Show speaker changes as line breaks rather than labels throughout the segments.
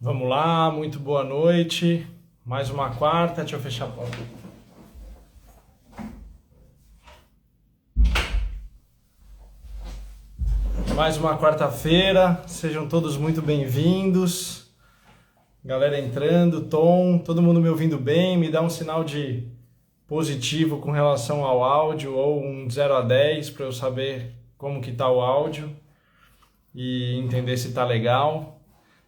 Vamos lá, muito boa noite. Mais uma quarta, deixa eu fechar a porta. Mais uma quarta-feira, sejam todos muito bem-vindos. Galera entrando, Tom, todo mundo me ouvindo bem, me dá um sinal de positivo com relação ao áudio ou um de 0 a 10 para eu saber como que tá o áudio e entender se tá legal.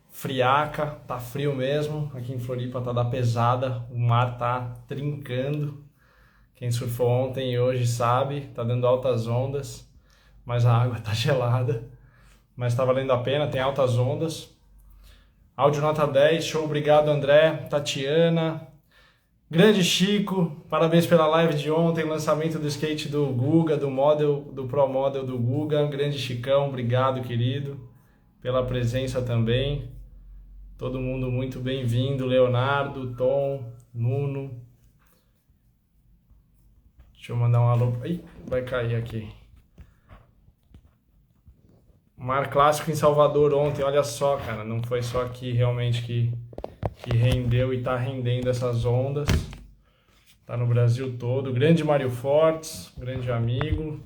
Friaca, tá frio mesmo, aqui em Floripa tá da pesada, o mar tá trincando. Quem surfou ontem e hoje sabe, tá dando altas ondas, mas a água tá gelada. Mas tá valendo a pena, tem altas ondas. Áudio nota 10, show, obrigado André, Tatiana, grande Chico, parabéns pela live de ontem, lançamento do skate do Guga, do Pro Model do Guga, grande Chicão, obrigado querido, pela presença também. Todo mundo muito bem-vindo, Leonardo, Tom, Nuno. Deixa eu mandar um alô. Ih, vai cair aqui. Mar clássico em Salvador ontem, olha só, cara, não foi só aqui realmente que rendeu e tá rendendo essas ondas. Tá no Brasil todo. Grande Mário Fortes, grande amigo.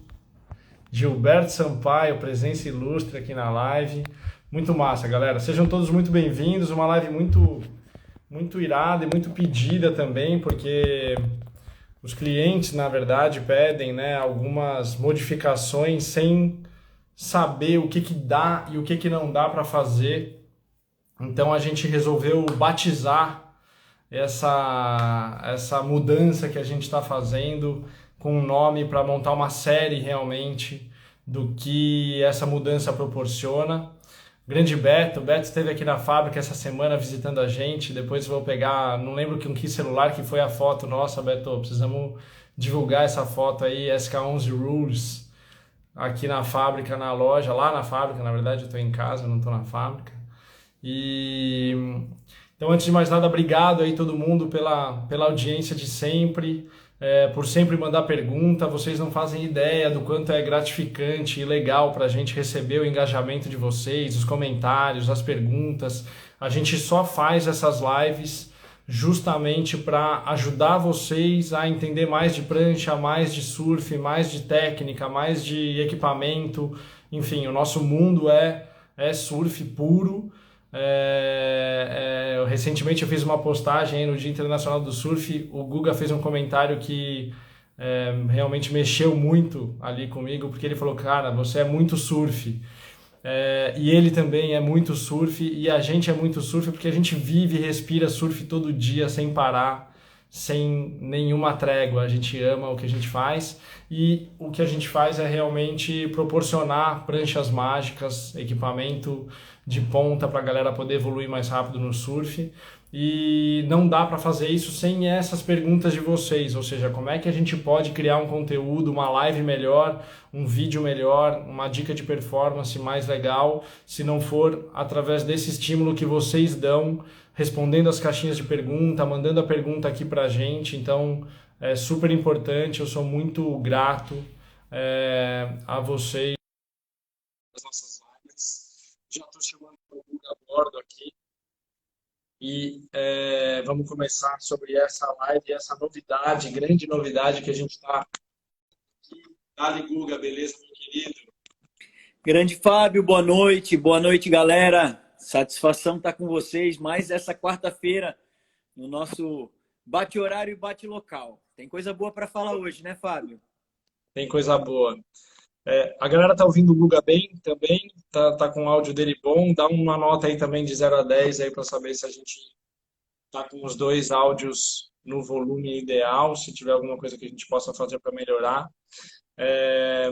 Gilberto Sampaio, presença ilustre aqui na live. Muito massa, galera. Sejam todos muito bem-vindos. Uma live muito irada e muito pedida também, porque os clientes, na verdade, pedem, né, algumas modificações sem saber o que dá e o que não dá para fazer. Então a gente resolveu batizar essa mudança que a gente está fazendo com um nome para montar uma série realmente do que essa mudança proporciona. Grande Beto, Beto esteve aqui na fábrica essa semana visitando a gente, depois vou pegar, não lembro com que celular que foi a foto nossa, Beto, precisamos divulgar essa foto aí, SK11 Rules, aqui na fábrica, na loja, lá na fábrica, na verdade eu estou em casa, não estou na fábrica. E então, antes de mais nada, obrigado aí todo mundo pela audiência de sempre, por sempre mandar pergunta. Vocês não fazem ideia do quanto é gratificante e legal para a gente receber o engajamento de vocês, os comentários, as perguntas. A gente só faz essas lives justamente para ajudar vocês a entender mais de prancha, mais de surf, mais de técnica, mais de equipamento. Enfim, o nosso mundo é surf puro. Recentemente eu fiz uma postagem aí no Dia Internacional do Surf. O Guga fez um comentário que realmente mexeu muito ali comigo, porque ele falou, cara, você é muito surf. E ele também é muito surf, e a gente é muito surf porque a gente vive e respira surf todo dia sem parar, sem nenhuma trégua. A gente ama o que a gente faz, e o que a gente faz é realmente proporcionar pranchas mágicas, equipamento de ponta para a galera poder evoluir mais rápido no surf. E não dá para fazer isso sem essas perguntas de vocês, ou seja, como é que a gente pode criar um conteúdo, uma live melhor, um vídeo melhor, uma dica de performance mais legal, se não for através desse estímulo que vocês dão, respondendo as caixinhas de pergunta, mandando a pergunta aqui pra gente. Então é super importante, eu sou muito grato a vocês. As nossas lives. Já estou chamando o Guga a bordo aqui. E vamos começar sobre essa live, essa novidade, grande novidade que a gente está aqui. Dali Guga, beleza, meu querido?
Grande Fábio, boa noite, galera. Satisfação estar com vocês mais essa quarta-feira no nosso bate-horário e bate-local. Tem coisa boa para falar hoje, né, Fábio?
Tem coisa boa. A galera tá ouvindo o Guga bem também, tá com o áudio dele bom. Dá uma nota aí também de 0 a 10 aí para saber se a gente tá com os dois áudios no volume ideal, se tiver alguma coisa que a gente possa fazer para melhorar. É,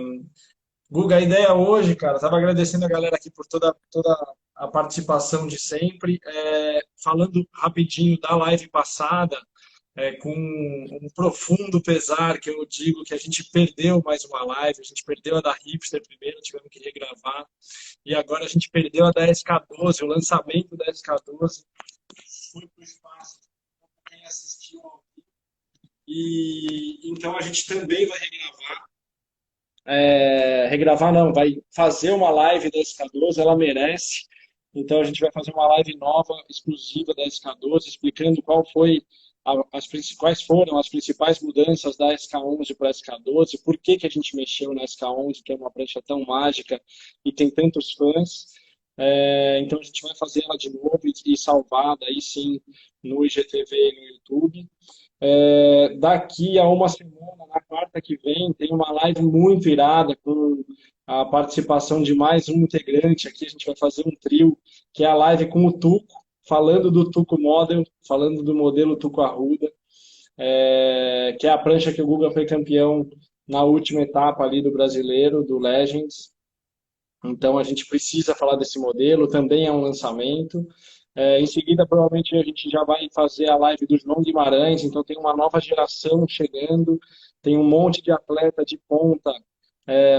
Guga, a ideia hoje, cara, tava agradecendo a galera aqui por toda a participação de sempre. Falando rapidinho da live passada, com um profundo pesar que eu digo que a gente perdeu mais uma live, a gente perdeu a da Hipster primeiro, tivemos que regravar, e agora a gente perdeu a da SK12, o lançamento da SK12 foi para o espaço, quem assistiu ao vivo, e então a gente também vai regravar. Regravar não, vai fazer uma live da SK12, ela merece. Então a gente vai fazer uma live nova, exclusiva da SK12, explicando quais foram as principais mudanças da SK11 para a SK12, por que que a gente mexeu na SK11, que é uma prancha tão mágica e tem tantos fãs. Então a gente vai fazer ela de novo e salvada aí sim no IGTV e no YouTube. Daqui a uma semana, na quarta que vem, tem uma live muito irada com a participação de mais um integrante aqui. A gente vai fazer um trio, que é a live com o Tuco, falando do Tuco Model, falando do modelo Tuco Arruda, que é a prancha que o Guga foi campeão na última etapa ali do brasileiro, do Legends. Então a gente precisa falar desse modelo, também é um lançamento. Em seguida, provavelmente a gente já vai fazer a live do João Guimarães, então tem uma nova geração chegando, tem um monte de atleta de ponta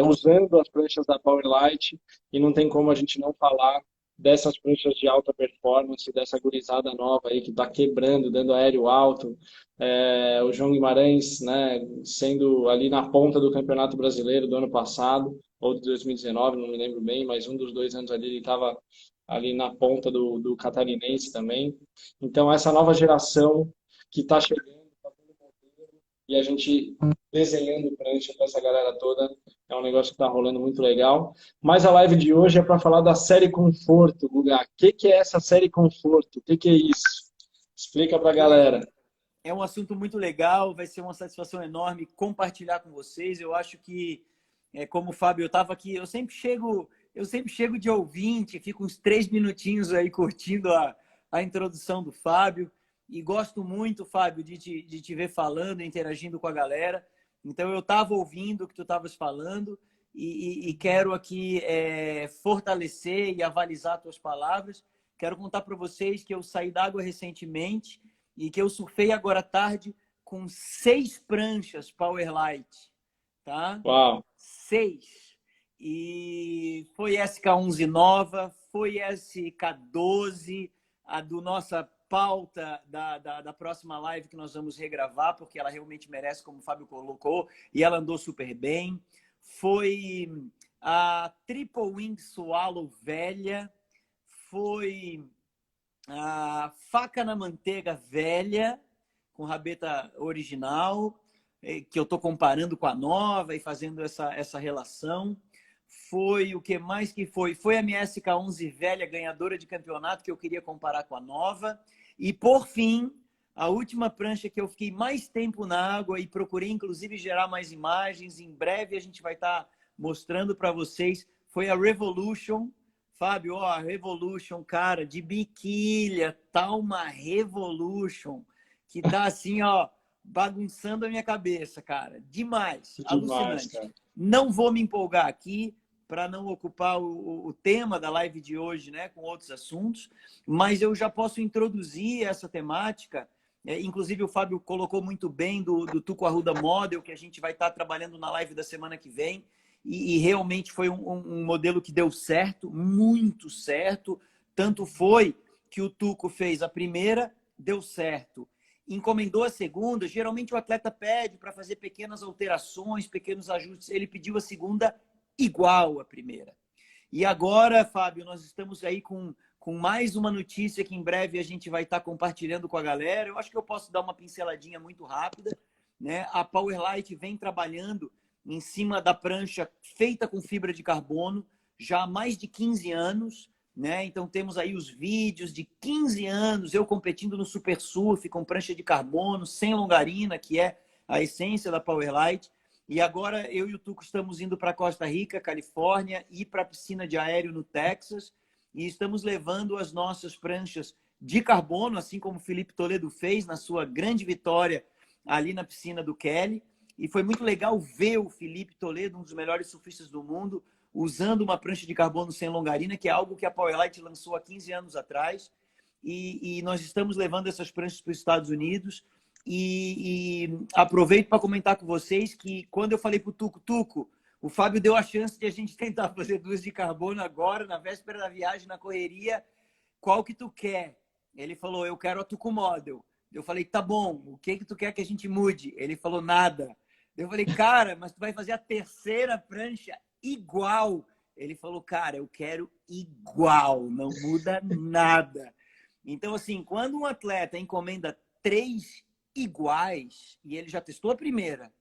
usando as pranchas da Powerlite, e não tem como a gente não falar dessas pranchas de alta performance, dessa gurizada nova aí que está quebrando, dando aéreo alto. O João Guimarães, né, sendo ali na ponta do Campeonato Brasileiro do ano passado, ou de 2019, não me lembro bem, mas um dos 2 anos ali ele estava ali na ponta do catarinense também. Então, essa nova geração que está chegando, fazendo modelo, e a gente desenhando prancha para essa galera toda, é um negócio que está rolando muito legal. Mas a live de hoje é para falar da série Conforto, Guga. O que é essa série Conforto? O que é isso? Explica para a galera.
É um assunto muito legal, vai ser uma satisfação enorme compartilhar com vocês. Eu acho que, como o Fábio, eu estava aqui, eu sempre chego de ouvinte, fico uns 3 minutinhos aí curtindo a introdução do Fábio. E gosto muito, Fábio, de te ver falando, interagindo com a galera. Então, eu estava ouvindo o que tu estavas falando e quero aqui fortalecer e avalizar tuas palavras. Quero contar para vocês que eu saí d'água recentemente e que eu surfei agora à tarde com 6 pranchas Powerlite, tá?
Uau!
6. E foi SK11 nova, foi SK12, a do nossa pauta da próxima live que nós vamos regravar, porque ela realmente merece, como o Fábio colocou, e ela andou super bem. Foi a Triple Wing Swallow velha, foi a faca na manteiga velha, com rabeta original, que eu estou comparando com a nova e fazendo essa relação. Foi o que mais que foi? Foi a minha SK11 velha, ganhadora de campeonato, que eu queria comparar com a nova. E, por fim, a última prancha que eu fiquei mais tempo na água e procurei, inclusive, gerar mais imagens. Em breve a gente vai estar mostrando para vocês. Foi a Revolution. Fábio, ó, a Revolution, cara, de biquília, tá uma Revolution que tá assim, ó, bagunçando a minha cabeça, cara. Demais,
Demais,
alucinante.
cara.
Não vou me empolgar aqui para não ocupar o tema da live de hoje, né, com outros assuntos, mas eu já posso introduzir essa temática. Inclusive, o Fábio colocou muito bem do Tuco Arruda Model, que a gente vai estar trabalhando na live da semana que vem. E realmente foi um modelo que deu certo, muito certo. Tanto foi que o Tuco fez a primeira, deu certo. Encomendou a segunda. Geralmente o atleta pede para fazer pequenas alterações, pequenos ajustes. Ele pediu a segunda igual à primeira. E agora, Fábio, nós estamos aí com mais uma notícia que em breve a gente vai estar compartilhando com a galera. Eu acho que eu posso dar uma pinceladinha muito rápida, né? A Powerlite vem trabalhando em cima da prancha feita com fibra de carbono já há mais de 15 anos, né? Então temos aí os vídeos de 15 anos, eu competindo no Super Surf com prancha de carbono, sem longarina, que é a essência da Powerlite. E agora eu e o Tuco estamos indo para Costa Rica, Califórnia, e para a piscina de aéreo no Texas, e estamos levando as nossas pranchas de carbono, assim como o Felipe Toledo fez na sua grande vitória ali na piscina do Kelly. E foi muito legal ver o Felipe Toledo, um dos melhores surfistas do mundo, usando uma prancha de carbono sem longarina, que é algo que a Powerlite lançou há 15 anos atrás. E nós estamos levando essas pranchas para os Estados Unidos. E aproveito para comentar com vocês que quando eu falei para o Tuco, o Fábio deu a chance de a gente tentar fazer 2 de carbono agora, na véspera da viagem, na correria. Qual que tu quer? Ele falou, eu quero a Tuco Model. Eu falei, tá bom, o que tu quer que a gente mude? Ele falou, nada. Eu falei, cara, mas tu vai fazer a terceira prancha igual. Ele falou, cara, eu quero igual, não muda nada. Então, assim, quando um atleta encomenda 3 iguais, e ele já testou a primeira,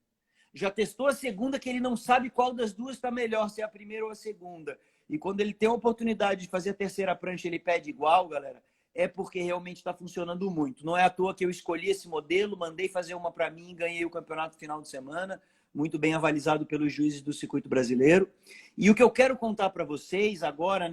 já testou a segunda, que ele não sabe qual das duas está melhor, se é a primeira ou a segunda. E quando ele tem a oportunidade de fazer a terceira prancha, ele pede igual, galera, é porque realmente está funcionando muito. Não é à toa que eu escolhi esse modelo, mandei fazer uma para mim, ganhei o campeonato final de semana, muito bem avalizado pelos juízes do circuito brasileiro. E o que eu quero contar para vocês agora,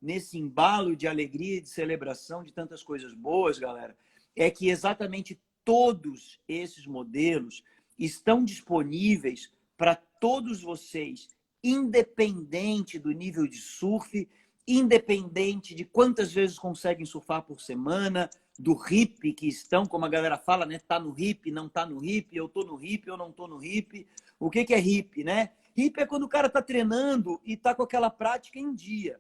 nesse embalo de alegria, de celebração, de tantas coisas boas, galera, é que exatamente todos esses modelos estão disponíveis para todos vocês, independente do nível de surf, independente de quantas vezes conseguem surfar por semana, do hip que estão, como a galera fala, né? Tá no hip, não tá no hip, eu tô no hip, eu não tô no hip. O que é hip, né? Hip é quando o cara tá treinando e tá com aquela prática em dia.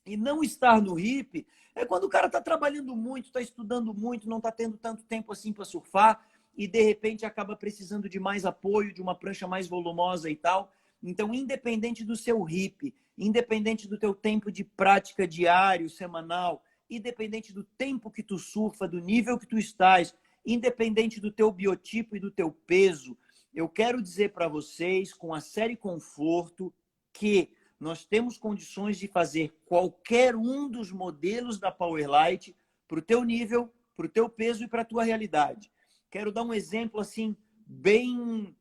E não estar no hip é quando o cara está trabalhando muito, está estudando muito, não está tendo tanto tempo assim para surfar e de repente acaba precisando de mais apoio, de uma prancha mais volumosa e tal. Então, independente do seu hip, independente do teu tempo de prática diário, semanal, independente do tempo que tu surfa, do nível que tu estás, independente do teu biotipo e do teu peso, eu quero dizer para vocês, com a série Conforto, que nós temos condições de fazer qualquer um dos modelos da Powerlite para o teu nível, para o teu peso e para a tua realidade. Quero dar um exemplo assim bem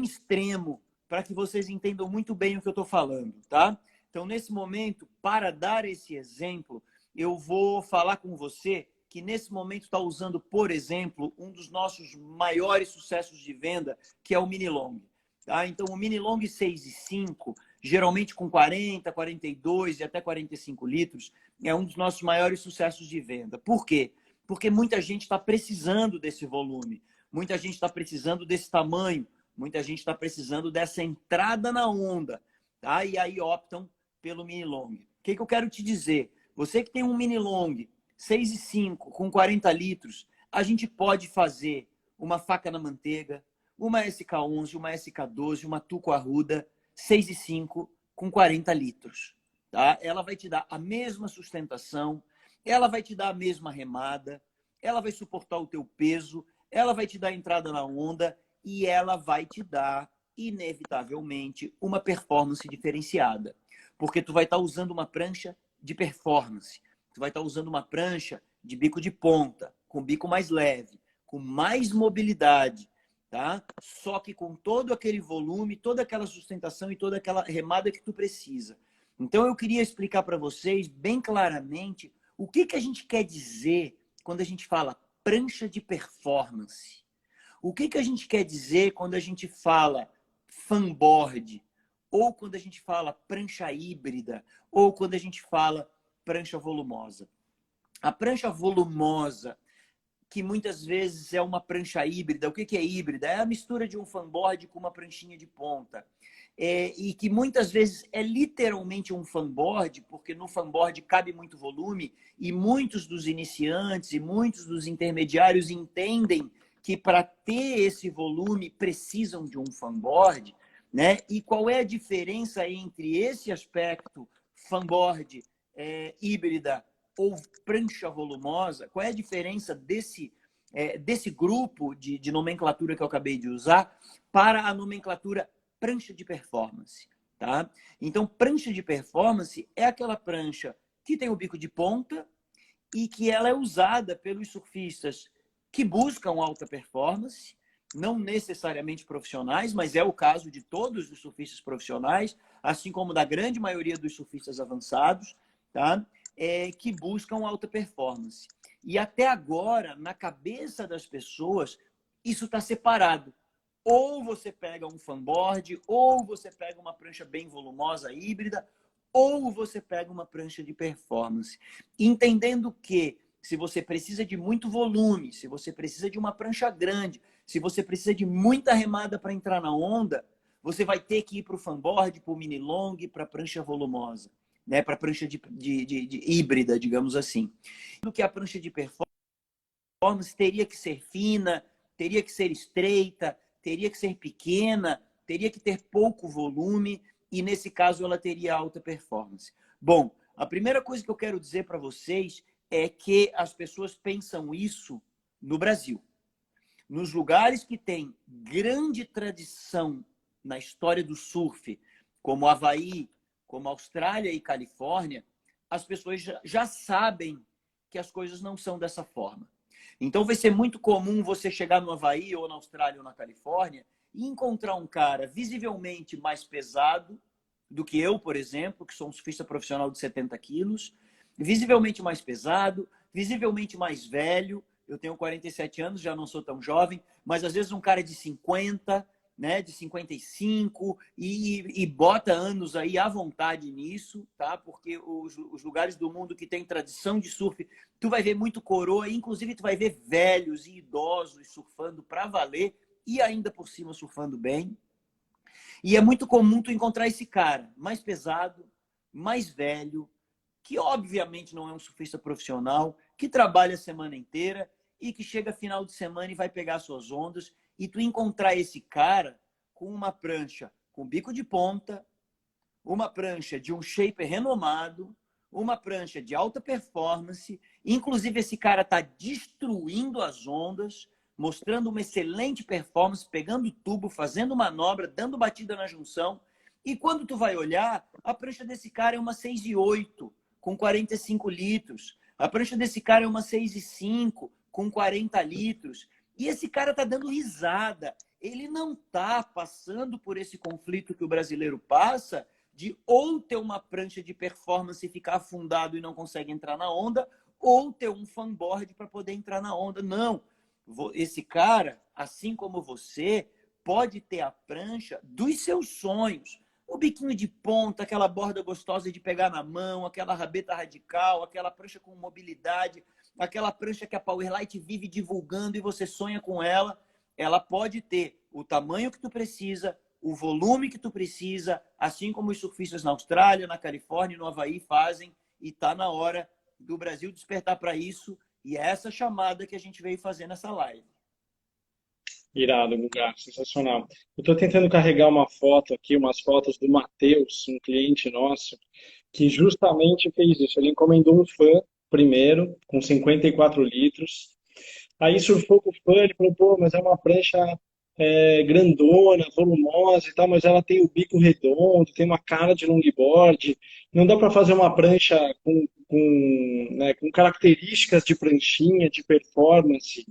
extremo para que vocês entendam muito bem o que eu estou falando, tá? Então, nesse momento, para dar esse exemplo, eu vou falar com você que nesse momento está usando, por exemplo, um dos nossos maiores sucessos de venda, que é o Mini Long. Tá? Então, o Mini Long 6,5, geralmente com 40, 42 e até 45 litros, é um dos nossos maiores sucessos de venda. Por quê? Porque muita gente está precisando desse volume, muita gente está precisando desse tamanho, muita gente está precisando dessa entrada na onda, tá? E aí optam pelo Mini Long. O que eu quero te dizer? Você que tem um Mini Long 6,5 com 40 litros, a gente pode fazer uma faca na manteiga, uma SK11, uma SK12, uma Tuco Arruda 6,5 com 40 litros. Tá? Ela vai te dar a mesma sustentação, ela vai te dar a mesma remada, ela vai suportar o teu peso, ela vai te dar entrada na onda e ela vai te dar, inevitavelmente, uma performance diferenciada. Porque tu vai estar usando uma prancha de performance, tu vai estar usando uma prancha de bico de ponta, com bico mais leve, com mais mobilidade, tá? Só que com todo aquele volume, toda aquela sustentação e toda aquela remada que tu precisa. Então eu queria explicar para vocês bem claramente o que a gente quer dizer quando a gente fala prancha de performance. O que a gente quer dizer quando a gente fala fanboard, ou quando a gente fala prancha híbrida, ou quando a gente fala prancha volumosa. A prancha volumosa, que muitas vezes é uma prancha híbrida. O que é híbrida? É a mistura de um fanboard com uma pranchinha de ponta. E que muitas vezes é literalmente um fanboard, porque no fanboard cabe muito volume e muitos dos iniciantes e muitos dos intermediários entendem que para ter esse volume precisam de um fanboard, né? E qual é a diferença entre esse aspecto fanboard híbrida ou prancha volumosa? Qual é a diferença desse grupo de nomenclatura que eu acabei de usar para a nomenclatura prancha de performance? Tá? Então, prancha de performance é aquela prancha que tem o bico de ponta e que ela é usada pelos surfistas que buscam alta performance, não necessariamente profissionais, mas é o caso de todos os surfistas profissionais, assim como da grande maioria dos surfistas avançados, tá? Que buscam alta performance. E até agora, na cabeça das pessoas, isso está separado. Ou você pega um fanboard, ou você pega uma prancha bem volumosa, híbrida, ou você pega uma prancha de performance. Entendendo que se você precisa de muito volume, se você precisa de uma prancha grande, se você precisa de muita remada para entrar na onda, você vai ter que ir para o fanboard, para o mini long, para a prancha volumosa, né? Para a prancha de híbrida, digamos assim. Do que a prancha de performance teria que ser fina, teria que ser estreita, teria que ser pequena, teria que ter pouco volume, e nesse caso ela teria alta performance. Bom, a primeira coisa que eu quero dizer para vocês é que as pessoas pensam isso no Brasil. Nos lugares que tem grande tradição na história do surf, como Havaí, como Austrália e Califórnia, as pessoas já sabem que as coisas não são dessa forma. Então vai ser muito comum você chegar no Havaí ou na Austrália ou na Califórnia e encontrar um cara visivelmente mais pesado do que eu, por exemplo, que sou um surfista profissional de 70 quilos, visivelmente mais pesado, visivelmente mais velho. Eu tenho 47 anos, já não sou tão jovem, mas às vezes um cara de 50, né, de 55, e bota anos aí à vontade nisso, tá? Porque os lugares do mundo que tem tradição de surf, tu vai ver muito coroa, inclusive tu vai ver velhos e idosos surfando para valer e ainda por cima surfando bem. E é muito comum tu encontrar esse cara mais pesado, mais velho, que obviamente não é um surfista profissional, que trabalha a semana inteira e que chega final de semana e vai pegar suas ondas, e tu encontrar esse cara com uma prancha com bico de ponta, uma prancha de um shaper renomado, uma prancha de alta performance, inclusive esse cara está destruindo as ondas, mostrando uma excelente performance, pegando tubo, fazendo manobra, dando batida na junção, e quando tu vai olhar, a prancha desse cara é uma 6,8 com 45 litros. A prancha desse cara é uma 6,5 com 40 litros. E esse cara tá dando risada. Ele não tá passando por esse conflito que o brasileiro passa de ou ter uma prancha de performance e ficar afundado e não consegue entrar na onda, ou ter um fanboard para poder entrar na onda. Não. Esse cara, assim como você, pode ter a prancha dos seus sonhos. O biquinho de ponta, aquela borda gostosa de pegar na mão, aquela rabeta radical, aquela prancha com mobilidade, aquela prancha que a Powerlite vive divulgando e você sonha com ela, ela pode ter o tamanho que tu precisa, o volume que tu precisa, assim como os surfistas na Austrália, na Califórnia e no Havaí fazem, e está na hora do Brasil despertar para isso, e é essa chamada que a gente veio fazer nessa live.
Irado, Guga, sensacional. Eu estou tentando carregar uma foto aqui, umas fotos do Matheus, um cliente nosso, que justamente fez isso. Ele encomendou um fã primeiro, com 54 litros. Aí surfou com o fã, ele falou, pô, mas é uma prancha grandona, volumosa e tal, mas ela tem o bico redondo, tem uma cara de longboard. Não dá para fazer uma prancha com características de pranchinha, de performance,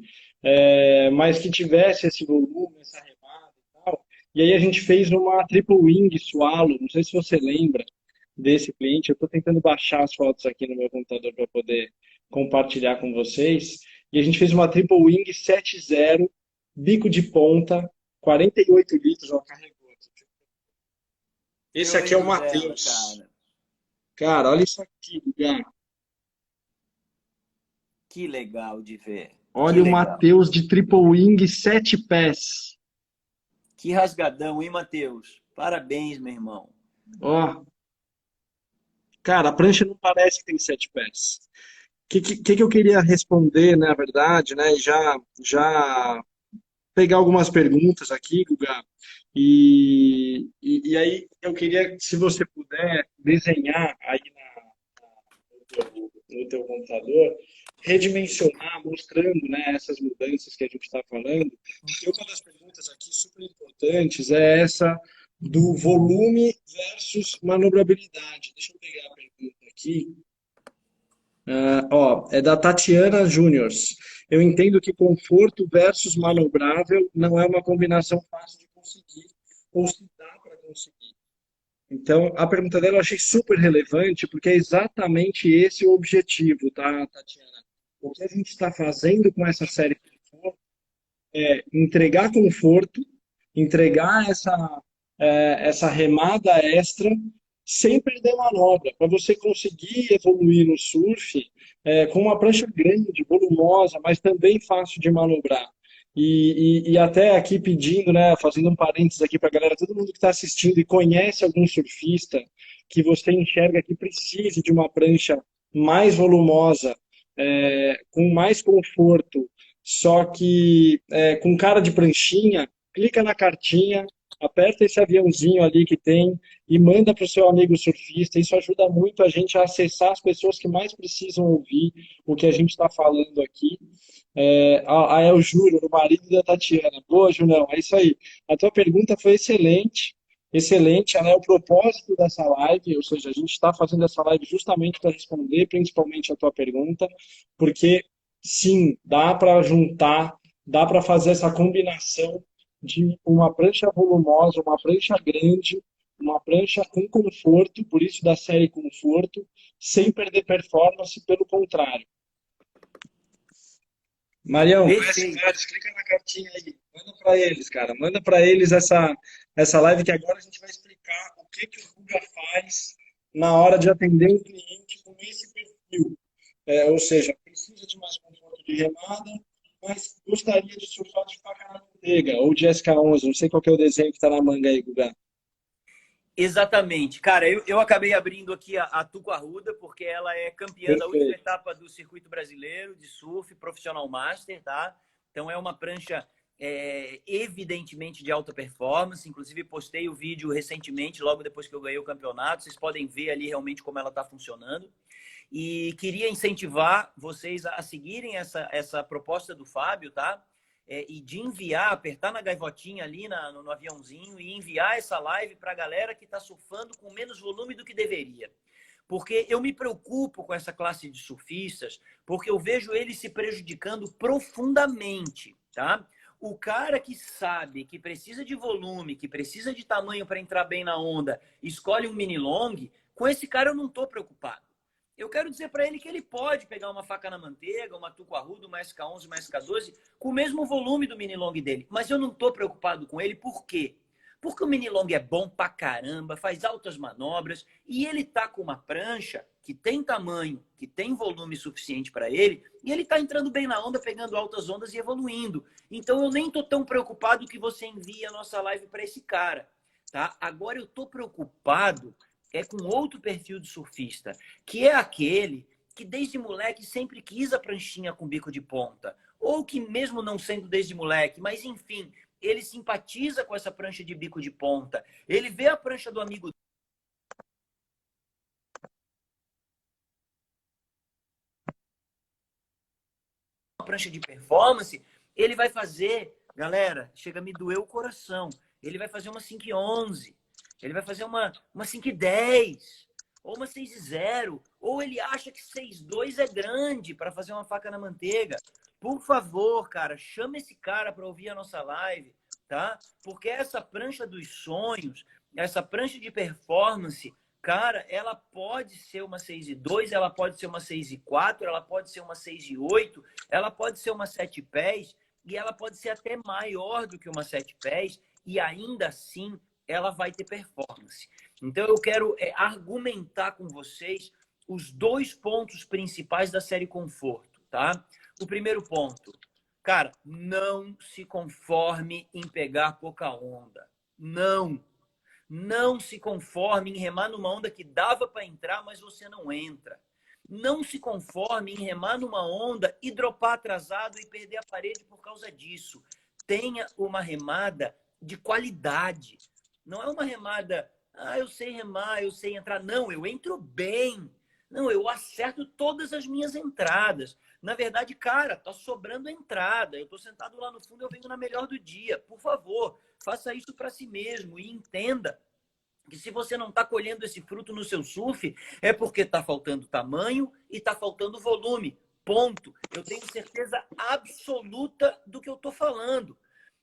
mas que tivesse esse volume, essa remada e tal. E aí a gente fez uma triple wing swallow, não sei se você lembra desse cliente. Eu estou tentando baixar as fotos aqui no meu computador para poder compartilhar com vocês. E a gente fez uma triple wing 7.0, bico de ponta, 48 litros, ó, carregou. Esse aqui é o Matheus. Cara, olha isso aqui, Guga.
Que legal de ver.
Olha o Matheus de triple wing 7 pés.
Que rasgadão, hein, Matheus? Parabéns, meu irmão.
Ó. Cara, a prancha não parece que tem 7 pés. O que eu queria responder, na verdade, né? E já pegar algumas perguntas aqui, Guga. E aí eu queria, se você puder, desenhar aí no teu computador, redimensionar, mostrando, né, essas mudanças que a gente está falando. E uma das perguntas aqui super importantes é essa do volume versus manobrabilidade. Deixa eu pegar a pergunta aqui. É da Tatiana Júniors. Eu entendo que conforto versus manobrável não é uma combinação fácil de conseguir, ou se dá para conseguir. Então, a pergunta dela eu achei super relevante, porque é exatamente esse o objetivo, tá, Tatiana? O que a gente está fazendo com essa série de conforto é entregar conforto, entregar essa remada extra, sem perder manobra, para você conseguir evoluir no surf com uma prancha grande, volumosa, mas também fácil de manobrar. E até aqui pedindo, né, fazendo um parênteses aqui para a galera, todo mundo que está assistindo e conhece algum surfista que você enxerga que precise de uma prancha mais volumosa, com mais conforto, só que com cara de pranchinha, clica na cartinha, aperta esse aviãozinho ali que tem e manda para o seu amigo surfista. Isso ajuda muito a gente a acessar as pessoas que mais precisam ouvir o que a gente está falando aqui. É o Júlio, o marido da Tatiana. Boa, Julião, é isso aí. A tua pergunta foi excelente, excelente, né? O propósito dessa live, ou seja, a gente está fazendo essa live justamente para responder principalmente a tua pergunta, porque sim, dá para juntar, dá para fazer essa combinação de uma prancha volumosa, uma prancha grande, uma prancha com conforto, por isso da série conforto, sem perder performance, pelo contrário. Marião,
Perfeito.
clica na cartinha aí. Manda para eles, cara. Manda para eles essa live que agora a gente vai explicar o que o Guga faz na hora de atender um cliente com esse perfil. Ou seja, precisa de mais conforto de remada, mas gostaria de surfar de faca na manteiga ou de SK11. Não sei qual que é o desenho que está na manga aí, Guga.
Exatamente. Cara, eu acabei abrindo aqui a Tuco Arruda, porque ela é campeã da última etapa do Circuito Brasileiro de Surf Profissional Master, tá? Então é uma prancha evidentemente de alta performance. Inclusive postei o vídeo recentemente, logo depois que eu ganhei o campeonato. Vocês podem ver ali realmente como ela está funcionando. E queria incentivar vocês a seguirem essa proposta do Fábio, tá? E de enviar, apertar na gaivotinha ali no aviãozinho e enviar essa live para a galera que está surfando com menos volume do que deveria. Porque eu me preocupo com essa classe de surfistas, porque eu vejo eles se prejudicando profundamente, tá? O cara que sabe que precisa de volume, que precisa de tamanho para entrar bem na onda, escolhe um mini long, com esse cara eu não estou preocupado. Eu quero dizer para ele que ele pode pegar uma faca na manteiga, uma Tuco Arruda, uma SK11, uma SK12, com o mesmo volume do mini long dele. Mas eu não estou preocupado com ele, por quê? Porque o mini long é bom pra caramba, faz altas manobras e ele tá com uma prancha que tem tamanho, que tem volume suficiente para ele e ele tá entrando bem na onda, pegando altas ondas e evoluindo. Então eu nem tô tão preocupado que você envie a nossa live para esse cara, tá? Agora eu tô preocupado com outro perfil de surfista, que é aquele que desde moleque sempre quis a pranchinha com bico de ponta, ou que mesmo não sendo desde moleque, mas enfim, ele simpatiza com essa prancha de bico de ponta, ele vê a prancha do amigo, a prancha de performance, ele vai fazer, galera, chega a me doer o coração, ele vai fazer uma 5,11, ele vai fazer uma 5,10, ou uma 6,0, ou ele acha que 6,2 é grande para fazer uma faca na manteiga. Por favor, cara, chama esse cara para ouvir a nossa live, tá? Porque essa prancha dos sonhos, essa prancha de performance, cara, ela pode ser uma 6,2, ela pode ser uma 6,4, ela pode ser uma 6,8, ela pode ser uma 7 pés, e ela pode ser até maior do que uma 7 pés, e ainda assim ela vai ter performance. Então eu quero argumentar com vocês os dois pontos principais da série Conforto, tá? O primeiro ponto, cara, não se conforme em pegar pouca onda. Não se conforme em remar numa onda que dava para entrar, mas você não entra. Não se conforme em remar numa onda e dropar atrasado e perder a parede por causa disso. Tenha uma remada de qualidade. Não é uma remada, eu sei remar, eu sei entrar. Não, eu entro bem. Não, eu acerto todas as minhas entradas. Na verdade, cara, tá sobrando entrada. Eu tô sentado lá no fundo, eu venho na melhor do dia. Por favor, faça isso para si mesmo e entenda que se você não está colhendo esse fruto no seu surf, é porque está faltando tamanho e está faltando volume. Ponto. Eu tenho certeza absoluta do que eu estou falando.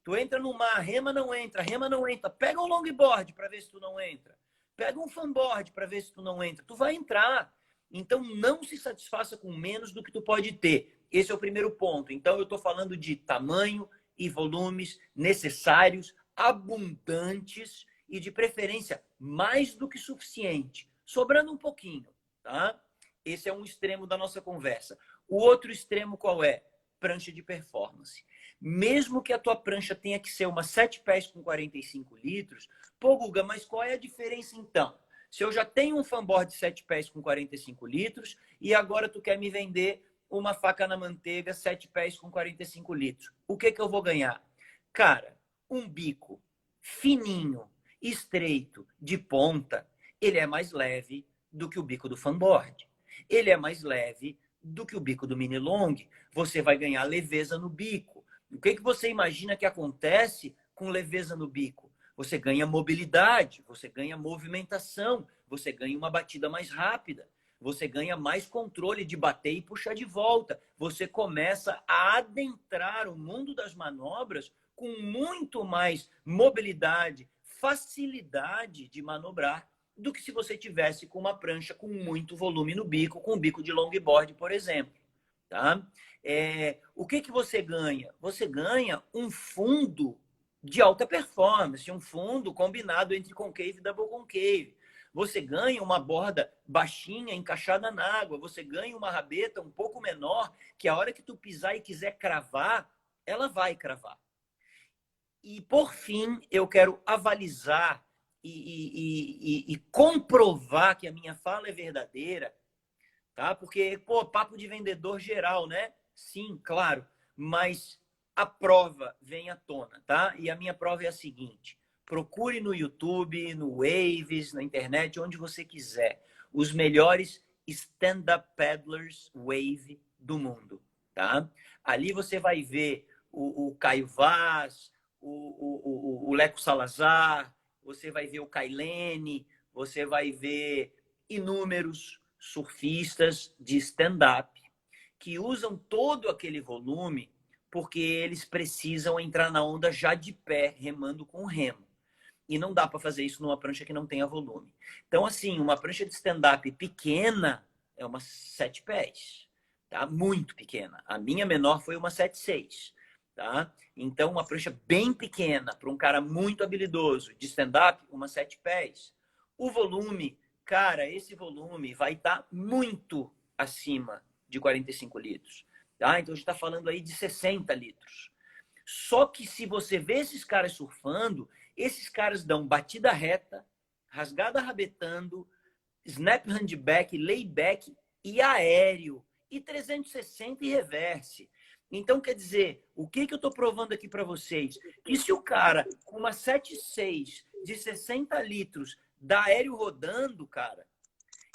Tu entra no mar, rema não entra, rema não entra. Pega um longboard para ver se tu não entra. Pega um fanboard para ver se tu não entra. Tu vai entrar. Então não se satisfaça com menos do que tu pode ter. Esse é o primeiro ponto. Então eu estou falando de tamanho e volumes necessários, abundantes e de preferência mais do que suficiente, sobrando um pouquinho, tá? Esse é um extremo da nossa conversa. O outro extremo qual é? Prancha de performance. Mesmo que a tua prancha tenha que ser uma 7 pés com 45 litros, pô, Guga, mas qual é a diferença então? Se eu já tenho um fanboard 7 pés com 45 litros e agora tu quer me vender uma faca na manteiga 7 pés com 45 litros, o que eu vou ganhar? Cara, um bico fininho, estreito, de ponta, ele é mais leve do que o bico do fanboard. Ele é mais leve do que o bico do mini long. Você vai ganhar leveza no bico. O que você imagina que acontece com leveza no bico? Você ganha mobilidade, você ganha movimentação, você ganha uma batida mais rápida, você ganha mais controle de bater e puxar de volta. Você começa a adentrar o mundo das manobras com muito mais mobilidade, facilidade de manobrar do que se você tivesse com uma prancha com muito volume no bico, com um bico de longboard, por exemplo. Tá? O que você ganha? Você ganha um fundo de alta performance, um fundo combinado entre concave e double concave. Você ganha uma borda baixinha, encaixada na água. Você ganha uma rabeta um pouco menor, que a hora que tu pisar e quiser cravar, ela vai cravar. E, por fim, eu quero avalizar e comprovar que a minha fala é verdadeira, tá? Porque, pô, papo de vendedor geral, né? Sim, claro. Mas a prova vem à tona, tá? E a minha prova é a seguinte. Procure no YouTube, no Waves, na internet, onde você quiser, os melhores stand-up paddlers wave do mundo, tá? Ali você vai ver o Caio Vaz, o Leco Salazar, você vai ver o Kailene, você vai ver inúmeros surfistas de stand-up que usam todo aquele volume porque eles precisam entrar na onda já de pé, remando com o remo. E não dá para fazer isso numa prancha que não tenha volume. Então, assim, uma prancha de stand-up pequena é uma 7 pés, tá? Muito pequena. A minha menor foi uma 7,6. Tá? Então, uma prancha bem pequena para um cara muito habilidoso de stand-up, uma 7 pés. O volume, cara, esse volume vai estar muito acima de 45 litros. Tá? Então, a gente está falando aí de 60 litros. Só que se você vê esses caras surfando, esses caras dão batida reta, rasgada rabetando, snap handback, layback e aéreo. E 360 e reverse. Então, quer dizer, o que eu estou provando aqui para vocês? Que se o cara com uma 7,6 de 60 litros dá aéreo rodando, cara,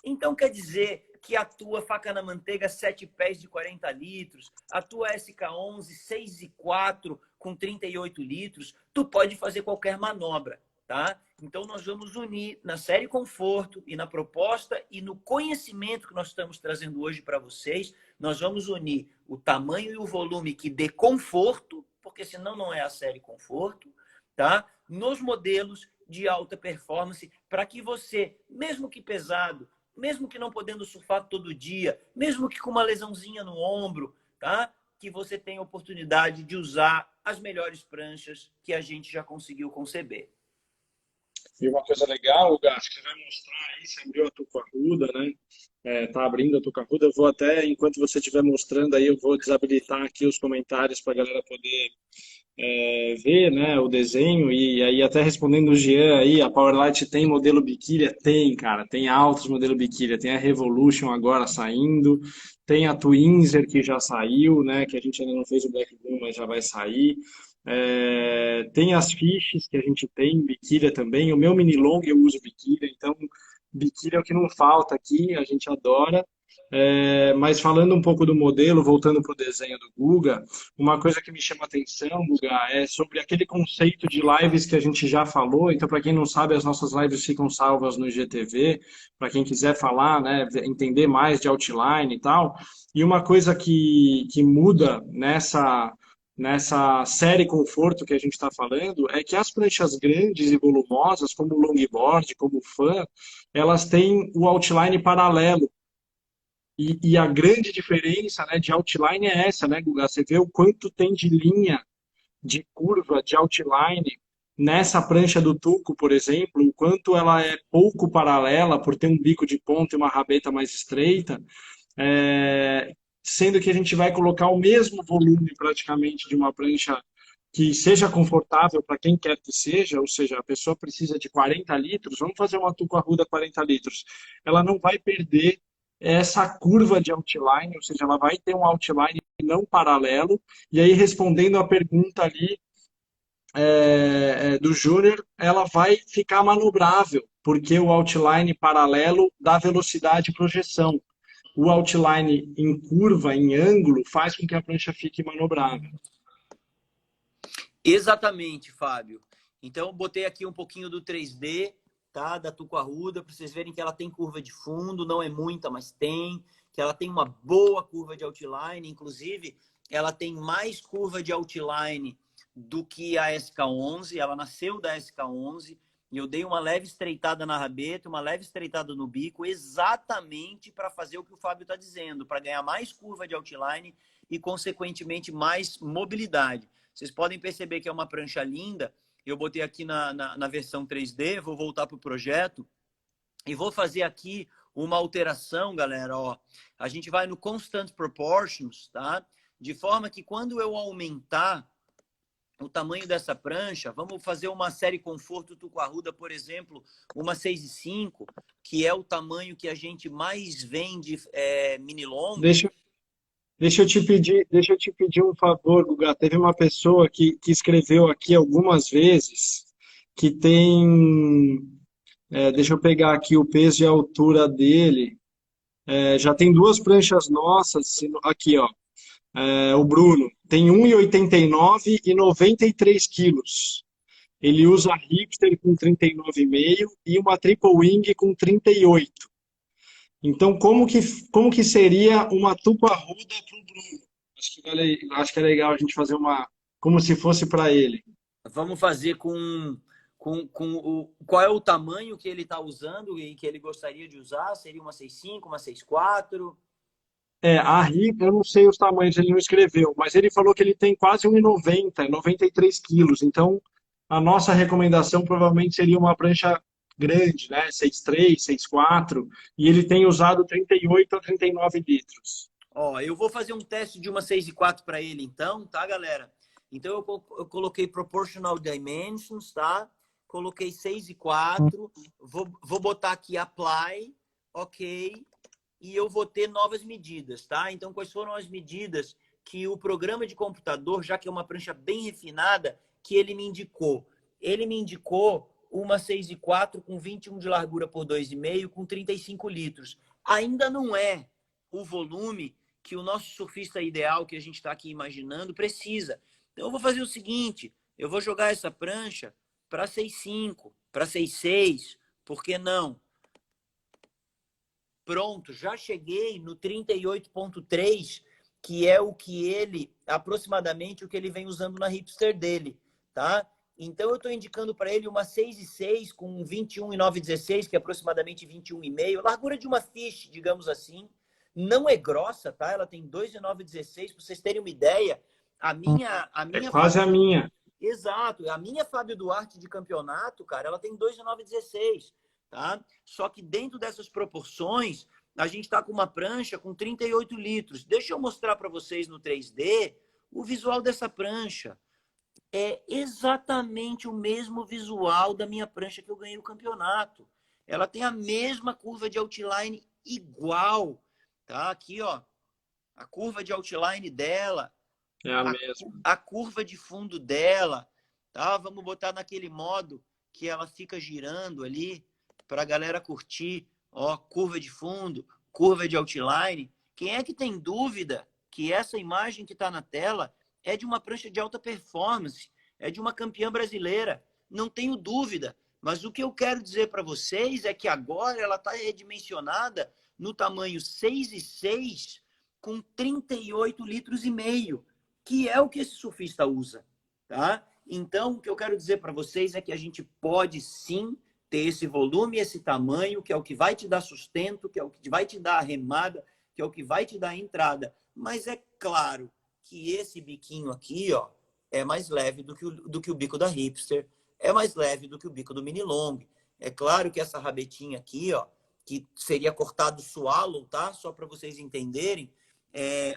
então quer dizer que a tua faca na manteiga 7 pés de 40 litros, a tua SK11 6,4 com 38 litros, tu pode fazer qualquer manobra, tá? Então nós vamos unir na série Conforto e na proposta e no conhecimento que nós estamos trazendo hoje para vocês, nós vamos unir o tamanho e o volume que dê conforto, porque senão não é a série Conforto, tá? Nos modelos de alta performance, para que você, mesmo que pesado, mesmo que não podendo surfar todo dia, mesmo que com uma lesãozinha no ombro, tá? Que você tenha a oportunidade de usar as melhores pranchas que a gente já conseguiu conceber.
E uma coisa legal, Gás, que você vai mostrar aí, você abriu a Tuca Ruda, né? Tá abrindo a Tuca Ruda. Eu vou até, enquanto você estiver mostrando aí, eu vou desabilitar aqui os comentários para a galera poder ver, né, o desenho. E aí até respondendo o Jean aí, a Powerlight tem modelo biquília? Tem, cara, tem altos modelo biquília, tem a Revolution agora saindo, tem a Twinser que já saiu, né, que a gente ainda não fez o Black Boom, mas já vai sair. Tem as fishes que a gente tem, biquília também. O meu mini long eu uso biquília, então biquília é o que não falta aqui, a gente adora. Mas falando um pouco do modelo, voltando para o desenho do Guga, uma coisa que me chama a atenção, Guga, é sobre aquele conceito de lives que a gente já falou. Então, para quem não sabe, as nossas lives ficam salvas no IGTV, para quem quiser falar, né, entender mais de outline e tal. E uma coisa que muda nessa série Conforto que a gente está falando é que as pranchas grandes e volumosas, como o longboard, como o fan, elas têm o outline paralelo. E a grande diferença, né, de outline é essa, né, Guga? Você vê o quanto tem de linha, de curva, de outline nessa prancha do Tuco, por exemplo, o quanto ela é pouco paralela por ter um bico de ponta e uma rabeta mais estreita, sendo que a gente vai colocar o mesmo volume praticamente de uma prancha que seja confortável para quem quer que seja, ou seja, a pessoa precisa de 40 litros, vamos fazer uma Tuco Arruda 40 litros, ela não vai perder essa curva de outline, ou seja, ela vai ter um outline não paralelo. E aí, respondendo a pergunta ali
do Júnior, ela vai ficar manobrável, porque o outline paralelo dá velocidade e projeção. O outline em curva, em ângulo, faz com que a prancha fique manobrável.
Exatamente, Fábio. Então, eu botei aqui um pouquinho do 3D, tá? Da Tuco Arruda, para vocês verem que ela tem curva de fundo, não é muita, mas tem. Que ela tem uma boa curva de outline, inclusive, ela tem mais curva de outline do que a SK11, ela nasceu da SK11, e eu dei uma leve estreitada na rabeta, uma leve estreitada no bico, exatamente para fazer o que o Fábio está dizendo, para ganhar mais curva de outline e, consequentemente, mais mobilidade. Vocês podem perceber que é uma prancha linda. Eu botei aqui na versão 3D, vou voltar para o projeto e vou fazer aqui uma alteração, galera. Ó, a gente vai no Constant Proportions, tá? De forma que quando eu aumentar o tamanho dessa prancha, vamos fazer uma série Conforto Tuco Arruda, por exemplo, uma 6,5, que é o tamanho que a gente mais vende mini long.
Deixa eu te pedir um favor, Guga. Teve uma pessoa que escreveu aqui algumas vezes que tem. Deixa eu pegar aqui o peso e a altura dele. Já tem duas pranchas nossas. Aqui, ó. O Bruno tem 1,89 e 93 quilos. Ele usa hipster com 39,5 e uma triple wing com 38. Então, como que seria uma tupa arruda para o Bruno? Acho que é legal a gente fazer uma, como se fosse para ele.
Vamos fazer qual é o tamanho que ele está usando e que ele gostaria de usar? Seria uma 6,5, uma 6,4?
A Rica, eu não sei os tamanhos, ele não escreveu, mas ele falou que ele tem quase 1,90, 93 quilos. Então, a nossa recomendação provavelmente seria uma prancha grande, né? 6,3, 6,4, e ele tem usado 38 a 39 litros.
Ó, eu vou fazer um teste de uma 6,4 para ele, então, tá, galera? Então, eu coloquei Proportional Dimensions, tá? Coloquei 6,4. Vou botar aqui Apply, ok. E eu vou ter novas medidas, tá? Então, quais foram as medidas que o programa de computador, já que é uma prancha bem refinada, que ele me indicou? Ele me indicou uma 6,4 com 21 de largura por 2,5 com 35 litros. Ainda não é o volume que o nosso surfista ideal, que a gente está aqui imaginando, precisa. Então, eu vou fazer o seguinte, eu vou jogar essa prancha para 6,5, para 6,6, por que não? Pronto, já cheguei no 38,3, que é o que ele, aproximadamente, o que ele vem usando na hipster dele, tá? Então, eu estou indicando para ele uma 6,6 com 21,916, que é aproximadamente 21,5, largura de uma fish, digamos assim. Não é grossa, tá? Ela tem 2,916, para vocês terem uma ideia. A minha
Quase a minha.
Exato. A minha Fábio Duarte de campeonato, cara, ela tem 2,916, tá? Só que dentro dessas proporções, a gente está com uma prancha com 38 litros. Deixa eu mostrar para vocês no 3D o visual dessa prancha. É exatamente o mesmo visual da minha prancha que eu ganhei o campeonato. Ela tem a mesma curva de outline igual, tá? Aqui, ó, a curva de outline dela,
É a mesma.
a curva de fundo dela, tá? Vamos botar naquele modo que ela fica girando ali para a galera curtir, ó, curva de fundo, curva de outline. Quem é que tem dúvida que essa imagem que está na tela é de uma prancha de alta performance, é de uma campeã brasileira? Não tenho dúvida. Mas o que eu quero dizer para vocês é que agora ela está redimensionada no tamanho 6,6 com 38 litros e meio, que é o que esse surfista usa, tá? Então, o que eu quero dizer para vocês é que a gente pode sim ter esse volume, esse tamanho, que é o que vai te dar sustento, que é o que vai te dar a remada, que é o que vai te dar a entrada. Mas é claro que esse biquinho aqui, ó, é mais leve do que o bico da hipster, é mais leve do que o bico do mini long. É claro que essa rabetinha aqui, ó, que seria cortado swallow, tá? Só para vocês entenderem,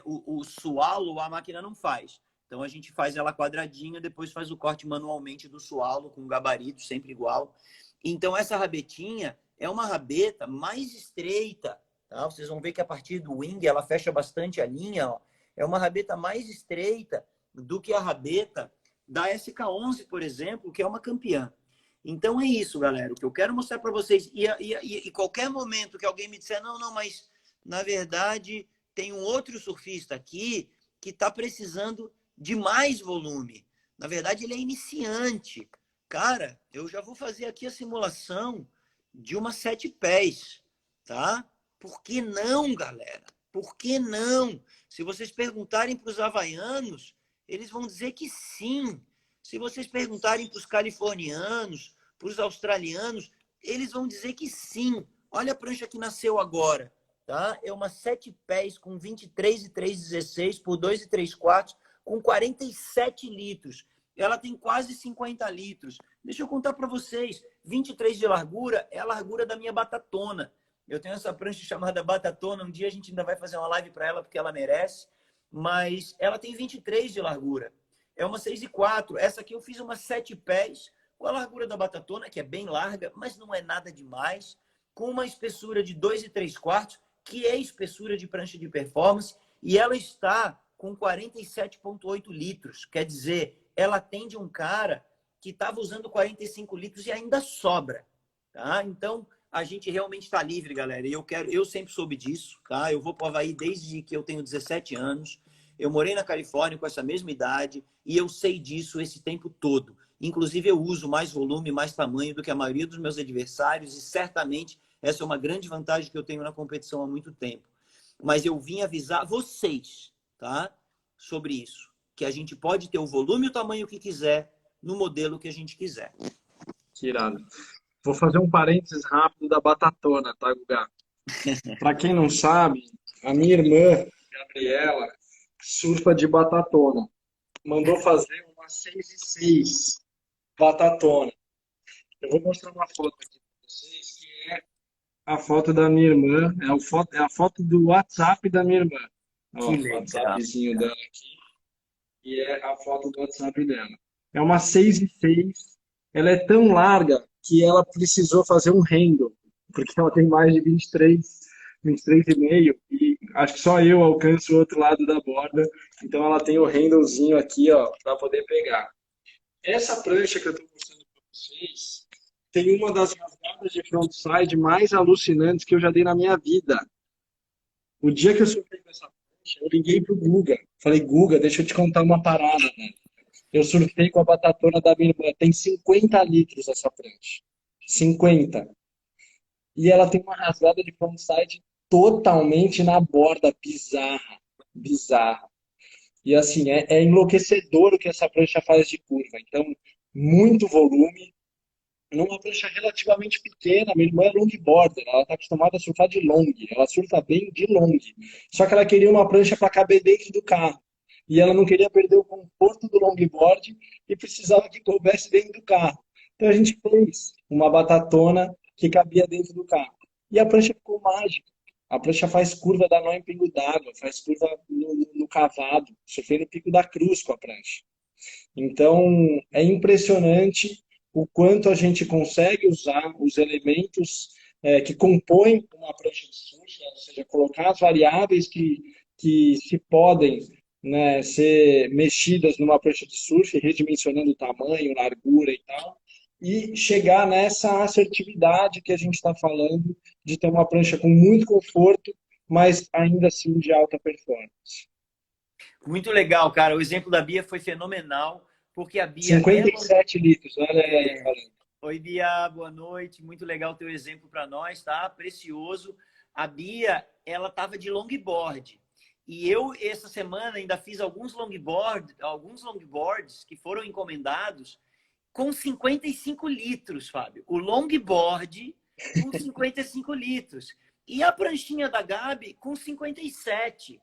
o swallow a máquina não faz. Então a gente faz ela quadradinha, depois faz o corte manualmente do swallow com gabarito sempre igual. Então essa rabetinha é uma rabeta mais estreita, tá? Vocês vão ver que a partir do wing ela fecha bastante a linha, ó. É uma rabeta mais estreita do que a rabeta da SK11, por exemplo, que é uma campeã. Então é isso, galera. O que eu quero mostrar para vocês. E qualquer momento que alguém me disser, não, mas na verdade tem um outro surfista aqui que está precisando de mais volume. Na verdade, ele é iniciante. Cara, eu já vou fazer aqui a simulação de uma 7 pés, tá? Por que não, galera? Por que não? Se vocês perguntarem para os havaianos, eles vão dizer que sim. Se vocês perguntarem para os californianos, para os australianos, eles vão dizer que sim. Olha a prancha que nasceu agora, tá? É uma 7 pés com 23,316 por 2,3/4 com 47 litros. Ela tem quase 50 litros. Deixa eu contar para vocês. 23 de largura é a largura da minha batatona. Eu tenho essa prancha chamada batatona. Um dia a gente ainda vai fazer uma live para ela, porque ela merece. Mas ela tem 23 de largura. É uma 6,4. Essa aqui eu fiz uma 7 pés com a largura da batatona, que é bem larga, mas não é nada demais. Com uma espessura de 2,3/4, que é espessura de prancha de performance. E ela está com 47,8 litros. Quer dizer, ela atende um cara que estava usando 45 litros e ainda sobra. Tá? Então, a gente realmente está livre, galera. E eu sempre soube disso. Tá? Eu vou para o Havaí desde que eu tenho 17 anos. Eu morei na Califórnia com essa mesma idade e eu sei disso esse tempo todo. Inclusive, eu uso mais volume, mais tamanho do que a maioria dos meus adversários e certamente essa é uma grande vantagem que eu tenho na competição há muito tempo. Mas eu vim avisar vocês, tá? Sobre isso. Que a gente pode ter o volume e o tamanho que quiser no modelo que a gente quiser.
Que irado. Vou fazer um parênteses rápido da batatona, tá, Guga? Para quem não sabe, a minha irmã, Gabriela, surfa de batatona. Mandou fazer uma 6,6 batatona. Eu vou mostrar uma foto aqui para vocês, que é a foto da minha irmã, é a foto do WhatsApp da minha irmã. Ó,
Que
o
legal.
WhatsAppzinho dela aqui, e é a foto do WhatsApp dela. É uma 6,6. Ela é tão larga que ela precisou fazer um handle, porque ela tem mais de 23,5, e acho que só eu alcanço o outro lado da borda, então ela tem o handlezinho aqui, ó, para poder pegar. Essa prancha que eu estou mostrando para vocês tem uma das rasgadas de frontside mais alucinantes que eu já dei na minha vida. O dia que eu surfei com essa prancha, eu liguei pro Guga. Falei, Guga, deixa eu te contar uma parada, né? Eu surfei com a batatona da minha irmã. Tem 50 litros essa prancha. 50. E ela tem uma rasgada de frontside totalmente na borda. Bizarra. Bizarra. E assim, é enlouquecedor o que essa prancha faz de curva. Então, muito volume. Numa prancha relativamente pequena, minha irmã é longboarder, ela está acostumada a surfar de long, ela surfa bem de long. Só que ela queria uma prancha para caber dentro do carro. E ela não queria perder o conforto do longboard e precisava que coubesse dentro do carro. Então a gente fez uma batatona que cabia dentro do carro. E a prancha ficou mágica. A prancha faz curva da nó em pingo d'água, faz curva no cavado. Surfei no Pico da Cruz com a prancha. Então, é impressionante o quanto a gente consegue usar os elementos que compõem uma prancha de surf, ou seja, colocar as variáveis que se podem, né, ser mexidas numa prancha de surf, redimensionando o tamanho, largura e tal, e chegar nessa assertividade que a gente está falando, de ter uma prancha com muito conforto, mas ainda assim de alta performance.
Muito legal, cara. O exemplo da Bia foi fenomenal, porque a Bia...
57 litros, olha aí falando.
Oi, Bia, boa noite. Muito legal o teu exemplo para nós, tá? Precioso. A Bia, ela estava de longboard. E eu, essa semana, ainda fiz alguns longboards que foram encomendados com 55 litros, Fábio. O longboard com 55 litros. E a pranchinha da Gabi com 57.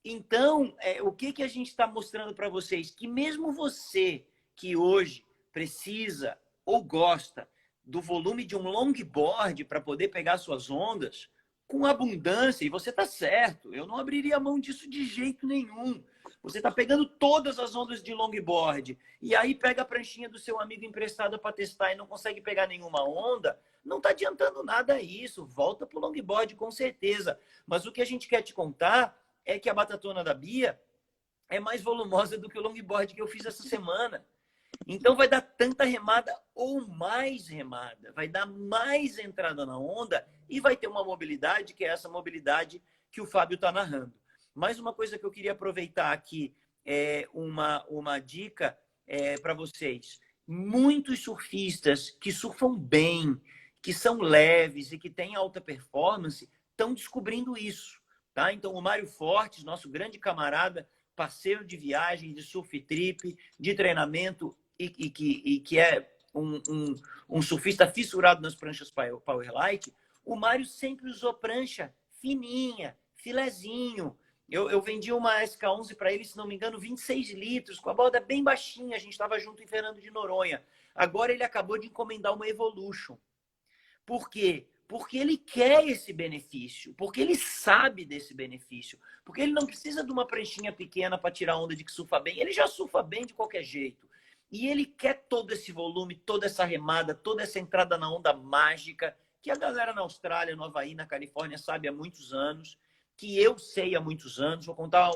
Então, o que a gente está mostrando para vocês? Que mesmo você que hoje precisa ou gosta do volume de um longboard para poder pegar suas ondas, com abundância, e você está certo, eu não abriria mão disso de jeito nenhum. Você está pegando todas as ondas de longboard e aí pega a pranchinha do seu amigo emprestada para testar e não consegue pegar nenhuma onda, não está adiantando nada isso. Volta para o longboard com certeza. Mas o que a gente quer te contar é que a batatona da Bia é mais volumosa do que o longboard que eu fiz essa semana. Então vai dar tanta remada ou mais remada, vai dar mais entrada na onda e vai ter uma mobilidade que é essa mobilidade que o Fábio está narrando. Mais uma coisa que eu queria aproveitar aqui, uma dica para vocês. Muitos surfistas que surfam bem, que são leves e que têm alta performance, estão descobrindo isso. Tá? Então, o Mário Fortes, nosso grande camarada, parceiro de viagem, de surf trip, de treinamento, e que é um surfista fissurado nas pranchas Powerlite, o Mário sempre usou prancha fininha, filezinho. Eu vendi uma SK11 para ele, se não me engano, 26 litros, com a borda bem baixinha. A gente estava junto em Fernando de Noronha. Agora ele acabou de encomendar uma Evolution. Por quê? Porque ele quer esse benefício, porque ele sabe desse benefício, porque ele não precisa de uma pranchinha pequena para tirar onda de que surfa bem. Ele já surfa bem de qualquer jeito. E ele quer todo esse volume, toda essa remada, toda essa entrada na onda mágica, que a galera na Austrália, no Havaí, na Califórnia sabe há muitos anos, que eu sei há muitos anos. Vou contar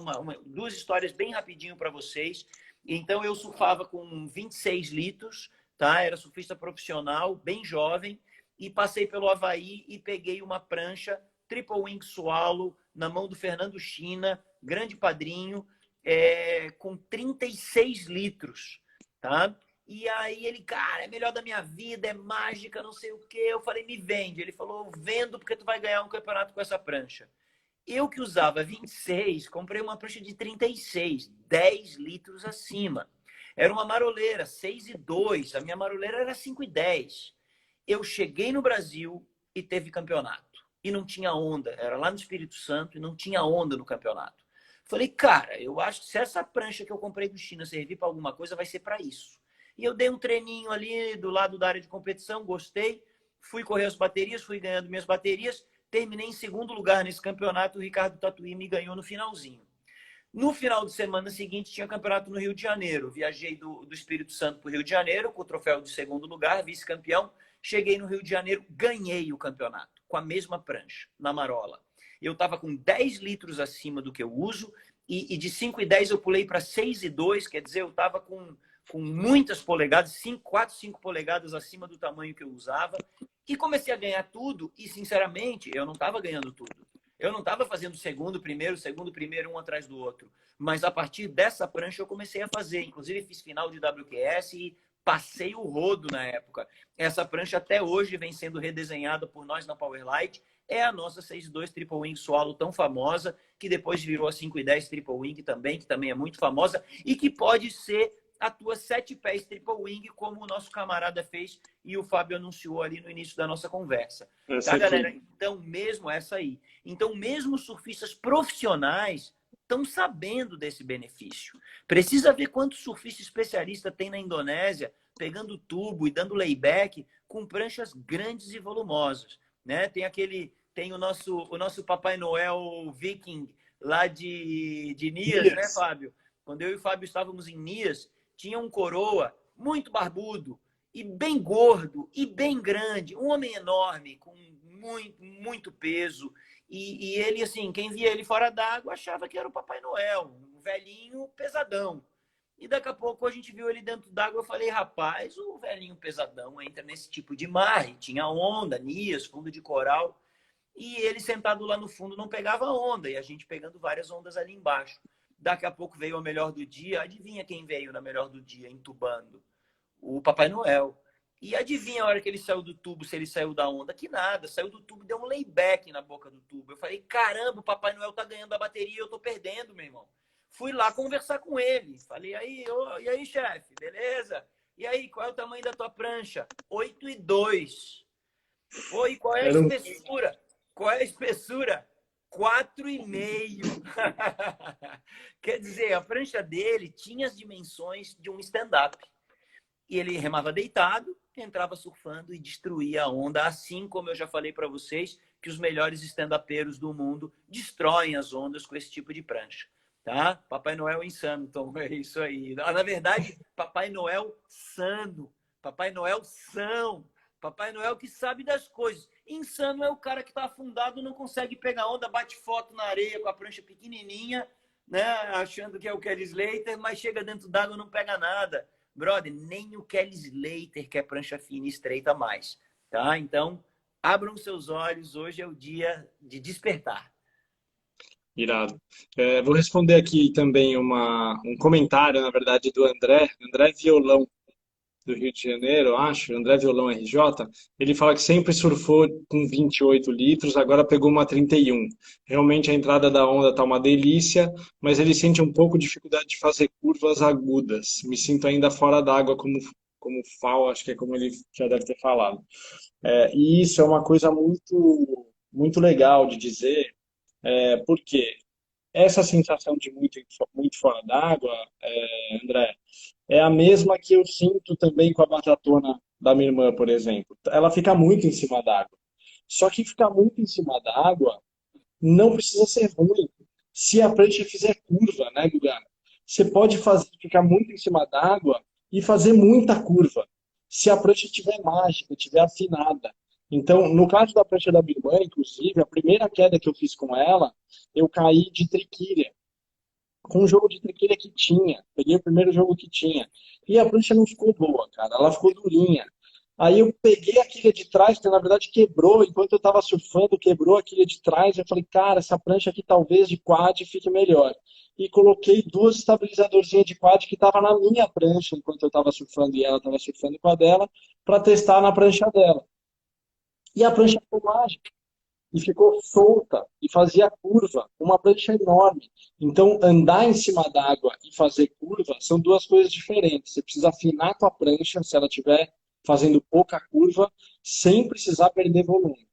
duas histórias bem rapidinho para vocês. Então, eu surfava com 26 litros, tá? Era surfista profissional, bem jovem, e passei pelo Havaí e peguei uma prancha Triple Wing Swallow na mão do Fernando China, grande padrinho, com 36 litros, tá? E aí ele, cara, é melhor da minha vida, é mágica, não sei o quê. Eu falei, me vende. Ele falou, vendo porque tu vai ganhar um campeonato com essa prancha. Eu que usava 26, comprei uma prancha de 36, 10 litros acima. Era uma maroleira, 6,2. A minha maroleira era 5,10. Eu cheguei no Brasil e teve campeonato. E não tinha onda. Era lá no Espírito Santo e não tinha onda no campeonato. Falei, cara, eu acho que se essa prancha que eu comprei do China servir para alguma coisa, vai ser para isso. E eu dei um treininho ali do lado da área de competição, gostei. Fui correr as baterias, fui ganhando minhas baterias. Terminei em segundo lugar nesse campeonato. O Ricardo Tatuí me ganhou no finalzinho. No final de semana seguinte, tinha campeonato no Rio de Janeiro. Viajei do Espírito Santo para o Rio de Janeiro com o troféu de segundo lugar, vice-campeão. Cheguei no Rio de Janeiro, ganhei o campeonato com a mesma prancha, na marola. Eu estava com 10 litros acima do que eu uso e de 5,10 eu pulei para 6,2, quer dizer, eu estava com muitas polegadas, 4, 5 polegadas acima do tamanho que eu usava. E comecei a ganhar tudo e, sinceramente, eu não estava ganhando tudo. Eu não estava fazendo segundo, primeiro, um atrás do outro. Mas a partir dessa prancha eu comecei a fazer. Inclusive fiz final de WQS e passei o rodo na época. Essa prancha até hoje vem sendo redesenhada por nós na Powerlite. É a nossa 6.2 Triple Wing Swallow tão famosa, que depois virou a 5.10 Triple Wing também, que também é muito famosa, e que pode ser a tua 7 pés Triple Wing, como o nosso camarada fez e o Fábio anunciou ali no início da nossa conversa. Tá, galera? Então, mesmo surfistas profissionais estão sabendo desse benefício. Precisa ver quantos surfistas especialistas tem na Indonésia, pegando tubo e dando layback com pranchas grandes e volumosas. Né? Tem o nosso Papai Noel Viking lá de Nias, né, Fábio? Quando eu e o Fábio estávamos em Nias, tinha um coroa muito barbudo e bem gordo e bem grande, um homem enorme, com muito peso. E ele, assim, quem via ele fora d'água achava que era o Papai Noel, um velhinho pesadão. E daqui a pouco a gente viu ele dentro d'água. Eu falei, rapaz, o velhinho pesadão entra nesse tipo de mar. E tinha onda, Nias, fundo de coral. E ele sentado lá no fundo não pegava onda. E a gente pegando várias ondas ali embaixo. Daqui a pouco veio a melhor do dia. Adivinha quem veio na melhor do dia, entubando? O Papai Noel. E adivinha a hora que ele saiu do tubo, se ele saiu da onda? Que nada, saiu do tubo e deu um layback na boca do tubo. Eu falei, caramba, o Papai Noel tá ganhando a bateria e eu tô perdendo, meu irmão. Fui lá conversar com ele. Falei, e aí, chefe, beleza? E aí, qual é o tamanho da tua prancha? 8,2. Oi, qual é a espessura? Qual é a espessura? 4,5. Quer dizer, a prancha dele tinha as dimensões de um stand-up. E ele remava deitado, entrava surfando e destruía a onda, assim como eu já falei para vocês que os melhores stand-upeiros do mundo destroem as ondas com esse tipo de prancha. Tá? Papai Noel insano, então é isso aí. Na verdade, Papai Noel sano, Papai Noel são, Papai Noel que sabe das coisas. Insano é o cara que está afundado, não consegue pegar onda, bate foto na areia com a prancha pequenininha, né? Achando que é o Kelly Slater, mas chega dentro d'água e não pega nada. brother, nem o Kelly Slater quer prancha fina e estreita mais, tá? Então, abram seus olhos, hoje é o dia de despertar.
Irado. Vou responder aqui também um comentário, na verdade, do André Violão, do Rio de Janeiro, eu acho, André Violão RJ. Ele fala que sempre surfou com 28 litros, agora pegou uma 31. Realmente a entrada da onda tá uma delícia, mas ele sente um pouco de dificuldade de fazer curvas agudas. Me sinto ainda fora d'água como FAO, acho que é como ele já deve ter falado. E isso é uma coisa muito legal de dizer, porque essa sensação de muito fora d'água, André, é a mesma que eu sinto também com a batatona da minha irmã, por exemplo. Ela fica muito em cima d'água. Só que ficar muito em cima d'água não precisa ser ruim. Se a prancha fizer curva, né, Guga? Você pode ficar muito em cima d'água e fazer muita curva. Se a prancha estiver mágica, estiver afinada. Então, no caso da prancha da minha irmã, inclusive, a primeira queda que eu fiz com ela, eu caí de triquilha com um jogo de triquilha que tinha. Peguei o primeiro jogo que tinha. E a prancha não ficou boa, cara. Ela ficou durinha. Aí eu peguei a quilha de trás, que na verdade quebrou. Enquanto eu tava surfando, quebrou a quilha de trás. Eu falei, cara, essa prancha aqui talvez de quad fique melhor. E coloquei duas estabilizadorzinhas de quad que tava na minha prancha enquanto eu tava surfando e ela tava surfando com a dela, para testar na prancha dela. E a prancha ficou mágica e ficou solta e fazia curva, uma prancha enorme. Então, andar em cima d'água e fazer curva são duas coisas diferentes. Você precisa afinar com a prancha se ela estiver fazendo pouca curva, sem precisar perder volume.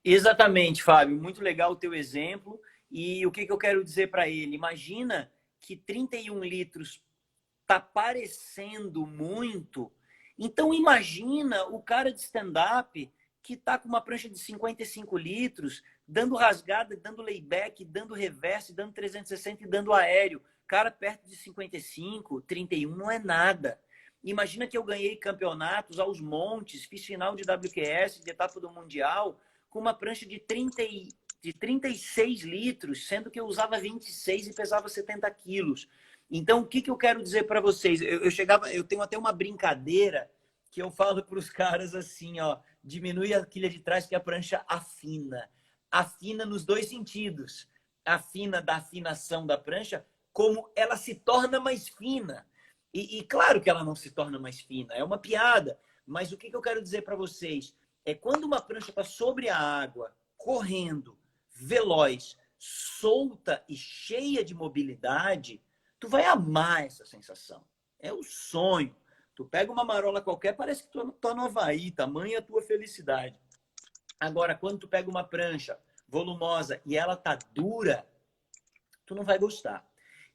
Exatamente, Fábio. Muito legal o teu exemplo. E o que eu quero dizer para ele? Imagina que 31 litros tá parecendo muito. Então, imagina o cara de stand-up que tá com uma prancha de 55 litros, dando rasgada, dando layback, dando reverse, dando 360 e dando aéreo. Cara perto de 55, 31 não é nada. Imagina que eu ganhei campeonatos aos montes, fiz final de WQS, de etapa do Mundial, com uma prancha de 36 litros, sendo que eu usava 26 e pesava 70 quilos. Então, o que eu quero dizer para vocês? Eu tenho até uma brincadeira que eu falo para os caras assim, ó, diminui a quilha de trás que a prancha afina. Afina nos dois sentidos. Afina da afinação da prancha, como ela se torna mais fina. E claro que ela não se torna mais fina, é uma piada. Mas o que eu quero dizer para vocês é quando uma prancha está sobre a água, correndo, veloz, solta e cheia de mobilidade, tu vai amar essa sensação. É o sonho. Tu pega uma marola qualquer, parece que tu tá no Havaí, tamanha a tua felicidade. Agora, quando tu pega uma prancha volumosa e ela tá dura, tu não vai gostar.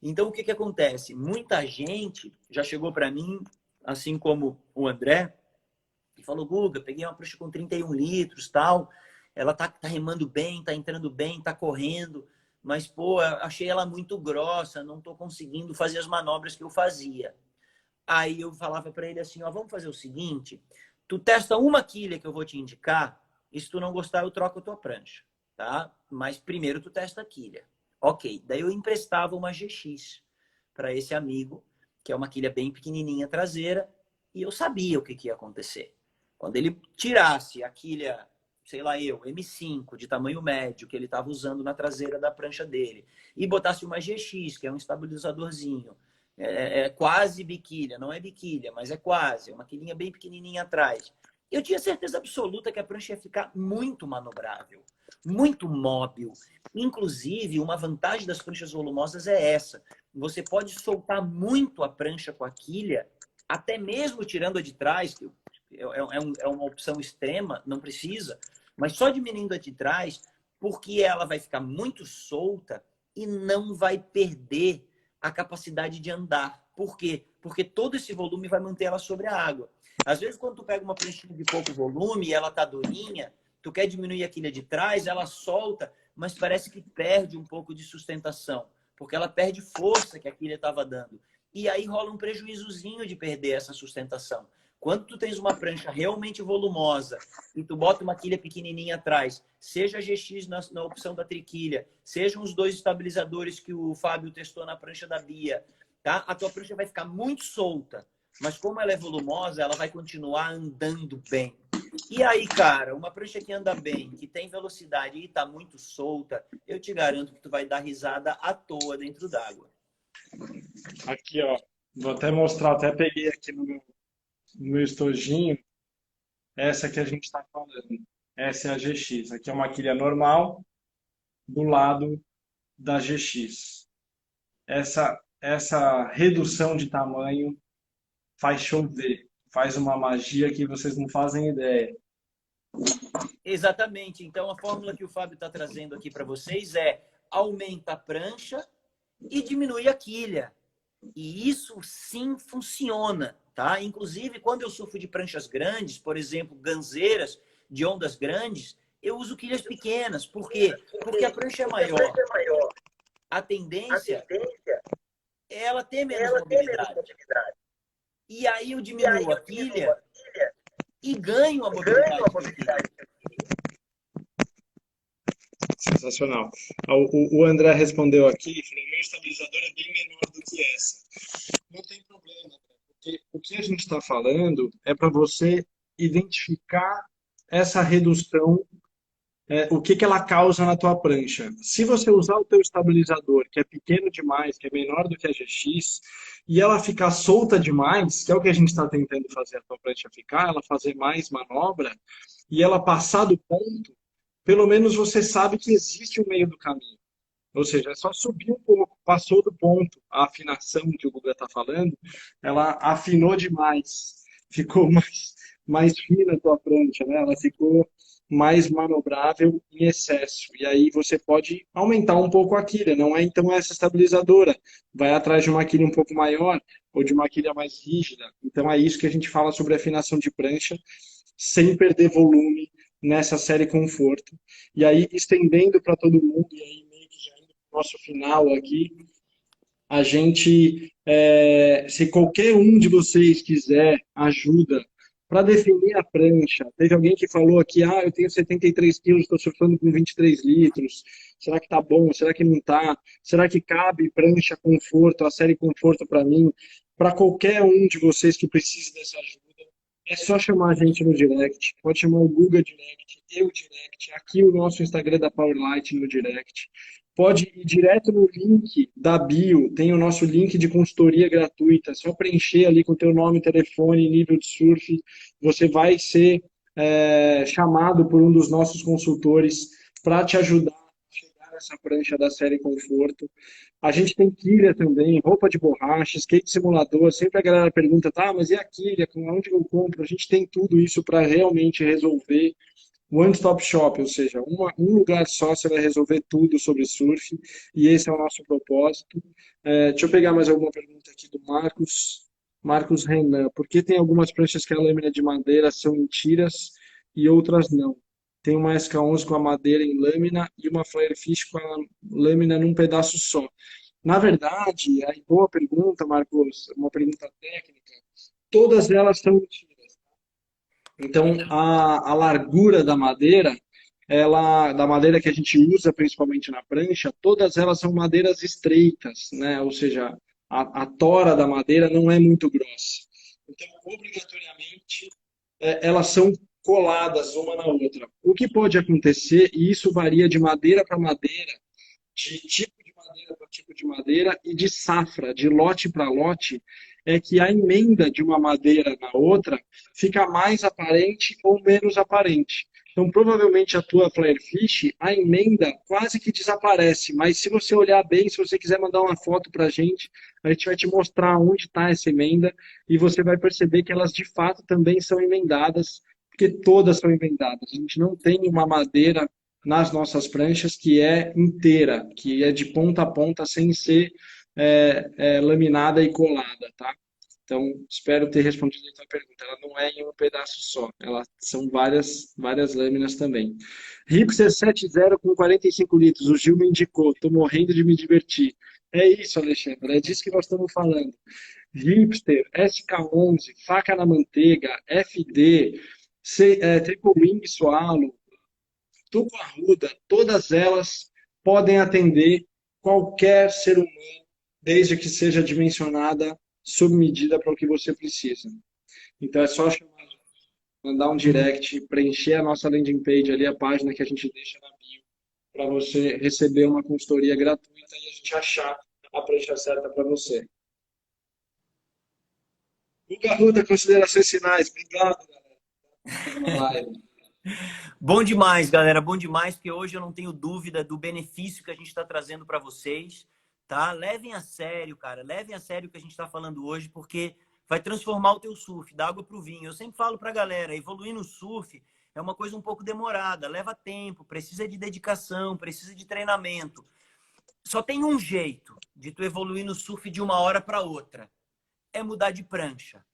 Então, o que acontece? Muita gente já chegou para mim, assim como o André, e falou, Guga, peguei uma prancha com 31 litros, tal, ela tá remando bem, tá entrando bem, tá correndo, mas, pô, achei ela muito grossa, não tô conseguindo fazer as manobras que eu fazia. Aí eu falava para ele assim, ó, vamos fazer o seguinte, tu testa uma quilha que eu vou te indicar, e se tu não gostar, eu troco a tua prancha, tá? Mas primeiro tu testa a quilha. Ok, daí eu emprestava uma GX para esse amigo, que é uma quilha bem pequenininha traseira, e eu sabia o que ia acontecer. Quando ele tirasse a quilha, sei lá eu, M5, de tamanho médio, que ele estava usando na traseira da prancha dele, e botasse uma GX, que é um estabilizadorzinho, quase biquília, não é biquília, mas é quase, é uma quilhinha bem pequenininha atrás. Eu tinha certeza absoluta que a prancha ia ficar muito manobrável, muito móvel. Inclusive, uma vantagem das pranchas volumosas é essa. Você pode soltar muito a prancha com a quilha, até mesmo tirando a de trás, que é uma opção extrema, não precisa, mas só diminuindo a de trás, porque ela vai ficar muito solta e não vai perder a capacidade de andar. Por quê? Porque todo esse volume vai manter ela sobre a água. Às vezes, quando tu pega uma pranchinha de pouco volume e ela tá durinha, tu quer diminuir a quilha de trás, ela solta, mas parece que perde um pouco de sustentação, porque ela perde força que a quilha estava dando. E aí rola um prejuízozinho de perder essa sustentação. Quando tu tens uma prancha realmente volumosa e tu bota uma quilha pequenininha atrás, seja a GX na opção da triquilha, sejam os dois estabilizadores que o Fábio testou na prancha da Bia, tá? A tua prancha vai ficar muito solta, mas como ela é volumosa, ela vai continuar andando bem. E aí, cara, uma prancha que anda bem, que tem velocidade e tá muito solta, eu te garanto que tu vai dar risada à toa dentro d'água.
Aqui, ó. Vou até mostrar, até peguei aqui no meu estojinho, essa que a gente está falando. Essa é a GX. Aqui é uma quilha normal do lado da GX. Essa redução de tamanho faz chover, faz uma magia que vocês não fazem ideia.
Exatamente. Então, a fórmula que o Fábio está trazendo aqui para vocês é aumenta a prancha e diminui a quilha. E isso sim funciona, tá? Inclusive, quando eu surfo de pranchas grandes, por exemplo, ganzeiras de ondas grandes, eu uso quilhas pequenas. Por quê? Porque a prancha é maior. A tendência é ela ter menos mobilidade. E aí eu diminuo a quilha e ganho a mobilidade da quilha.
Sensacional. O André respondeu aqui, falou, meu estabilizador é bem menor do que essa. Não tem problema, porque o que a gente está falando é para você identificar essa redução, o que ela causa na tua prancha. Se você usar o teu estabilizador, que é pequeno demais, que é menor do que a GX, e ela ficar solta demais, que é o que a gente está tentando fazer a tua prancha ficar, ela fazer mais manobra, e ela passar do ponto, pelo menos você sabe que existe um meio do caminho. Ou seja, é só subir um pouco, passou do ponto. A afinação que o Guga está falando, ela afinou demais, ficou mais fina a tua prancha, né? Ela ficou mais manobrável em excesso. E aí você pode aumentar um pouco a quilha, não é então essa estabilizadora. Vai atrás de uma quilha um pouco maior ou de uma quilha mais rígida. Então é isso que a gente fala sobre afinação de prancha, sem perder volume nessa série conforto. E aí, estendendo para todo mundo, e aí meio que já indo para o nosso final aqui, a gente, se qualquer um de vocês quiser ajuda para definir a prancha, teve alguém que falou aqui, eu tenho 73 quilos, estou surfando com 23 litros, será que tá bom, será que não tá, será que cabe prancha conforto, a série conforto para mim? Para qualquer um de vocês que precise dessa ajuda, é só chamar a gente no direct, pode chamar o Guga direct, eu direct, aqui o nosso Instagram da Powerlight no direct. Pode ir direto no link da bio, tem o nosso link de consultoria gratuita, é só preencher ali com o teu nome, telefone, nível de surf, você vai ser chamado por um dos nossos consultores para te ajudar a chegar nessa prancha da série Conforto. A gente tem quilha também, roupa de borracha, skate simulador. Sempre a galera pergunta, tá, mas e a quilha? Onde eu compro? A gente tem tudo isso para realmente resolver. One Stop Shop, ou seja, um lugar só você vai resolver tudo sobre surf. E esse é o nosso propósito. Deixa eu pegar mais alguma pergunta aqui do Marcos. Marcos Renan, por que tem algumas pranchas que a lâmina de madeira são em tiras e outras não? Tem uma SK11 com a madeira em lâmina e uma Firefish com a lâmina num pedaço só. Na verdade, aí boa pergunta, Marcos, uma pergunta técnica. Todas elas são mentiras. Então, a largura da madeira, da madeira que a gente usa principalmente na prancha, todas elas são madeiras estreitas, né? Ou seja, a tora da madeira não é muito grossa. Então, obrigatoriamente, elas são coladas uma na outra. O que pode acontecer, e isso varia de madeira para madeira, de tipo de madeira para tipo de madeira e de safra, de lote para lote, é que a emenda de uma madeira na outra fica mais aparente ou menos aparente. Então, provavelmente a tua Firefish, a emenda quase que desaparece, mas se você olhar bem, se você quiser mandar uma foto para a gente vai te mostrar onde está essa emenda e você vai perceber que elas de fato também são emendadas, porque todas são emendadas. A gente não tem uma madeira nas nossas pranchas que é inteira, que é de ponta a ponta sem ser laminada e colada, tá? Então, espero ter respondido a tua pergunta. Ela não é em um pedaço só, elas são várias lâminas também. Hipster 70 com 45 litros, o Gil me indicou, estou morrendo de me divertir. É isso, Alexandre, é disso que nós estamos falando. Hipster, SK11, faca na manteiga, FD, Triple Wing Swallow, Tuco Arruda, todas elas podem atender qualquer ser humano desde que seja dimensionada sob medida para o que você precisa. Então é só chamar, mandar um direct, preencher a nossa landing page ali, a página que a gente deixa na bio, para você receber uma consultoria gratuita e a gente achar a prancha certa para você. Guga Arruda, considerações finais. Obrigado, galera.
Bom demais, galera. Bom demais, porque hoje eu não tenho dúvida do benefício que a gente está trazendo para vocês, tá? Levem a sério, cara. Levem a sério o que a gente está falando hoje, porque vai transformar o teu surf, da água para o vinho. Eu sempre falo para a galera, evoluir no surf é uma coisa um pouco demorada, leva tempo, precisa de dedicação, precisa de treinamento. Só tem um jeito de tu evoluir no surf de uma hora para outra. É mudar de prancha,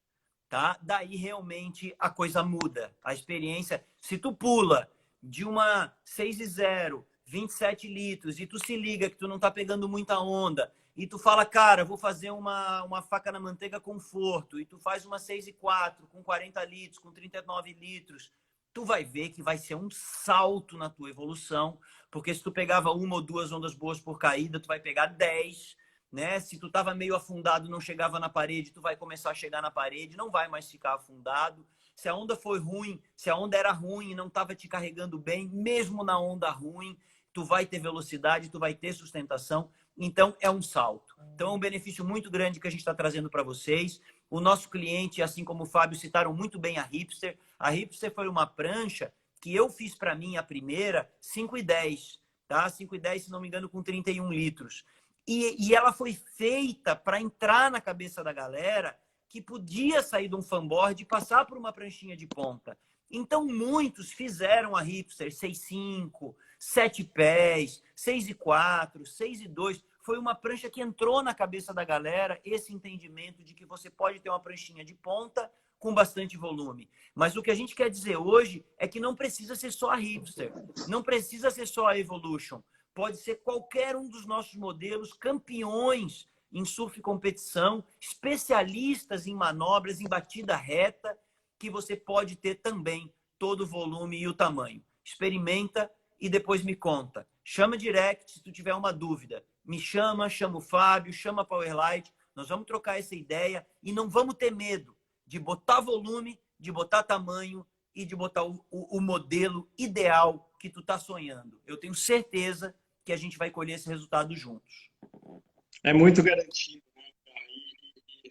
tá? Daí realmente a coisa muda. A experiência, se tu pula de uma 6,0, 27 litros, e tu se liga que tu não tá pegando muita onda, e tu fala, cara, vou fazer uma faca na manteiga conforto, e tu faz uma 6,4 com 40 litros, com 39 litros, tu vai ver que vai ser um salto na tua evolução, porque se tu pegava uma ou duas ondas boas por caída, tu vai pegar 10, né? Se tu tava meio afundado, não chegava na parede, tu vai começar a chegar na parede, não vai mais ficar afundado. Se a onda foi ruim, se a onda era ruim e não tava te carregando bem, mesmo na onda ruim, tu vai ter velocidade, tu vai ter sustentação. Então, é um salto. Então, é um benefício muito grande que a gente está trazendo para vocês. O nosso cliente, assim como o Fábio, citaram muito bem a Hipster. A Hipster foi uma prancha que eu fiz para mim, a primeira, 5,10, tá? 5,10, se não me engano, com 31 litros. E ela foi feita para entrar na cabeça da galera que podia sair de um fanboard e passar por uma pranchinha de ponta. Então, muitos fizeram a Hipster 6,5, 7 pés, 6,4, 6,2. Foi uma prancha que entrou na cabeça da galera esse entendimento de que você pode ter uma pranchinha de ponta com bastante volume. Mas o que a gente quer dizer hoje é que não precisa ser só a Hipster, não precisa ser só a Evolution. Pode ser qualquer um dos nossos modelos, campeões em surf competição, especialistas em manobras, em batida reta, que você pode ter também todo o volume e o tamanho. Experimenta e depois me conta. Chama direct se tu tiver uma dúvida. Me chama, chama o Fábio, chama a Powerlight. Nós vamos trocar essa ideia e não vamos ter medo de botar volume, de botar tamanho e de botar o modelo ideal que tu tá sonhando. Eu tenho certeza que a gente vai colher esse resultado juntos.
É muito garantido, né?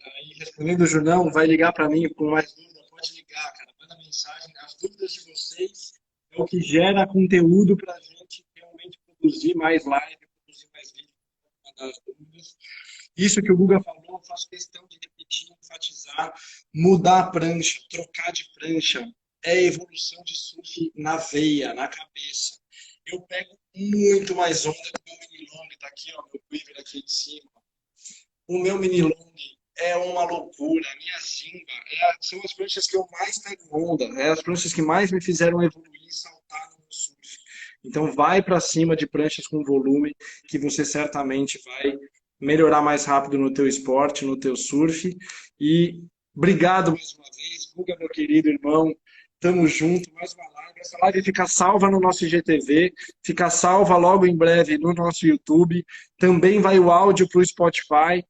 Aí, respondendo o Junão, vai ligar para mim com mais dúvida, pode ligar, cara, manda mensagem. As dúvidas de vocês é o que gera conteúdo para a gente realmente produzir mais live, produzir mais vídeo, mandar as dúvidas. Isso que o Guga falou, eu faço questão de repetir, enfatizar, mudar a prancha, trocar de prancha, é evolução de surf na veia, na cabeça. Eu pego muito mais onda que o meu mini long, tá aqui, ó, meu quiver aqui de cima. O meu mini long é uma loucura, a minha Zimba são as pranchas que eu mais pego onda, as pranchas que mais me fizeram evoluir e saltar no meu surf. Então vai para cima de pranchas com volume, que você certamente vai melhorar mais rápido no teu esporte, no teu surf. E obrigado mais uma vez, Guga, meu querido irmão. Tamo junto, mais uma live. Essa live fica salva no nosso IGTV, fica salva logo em breve no nosso YouTube. Também vai o áudio para o Spotify,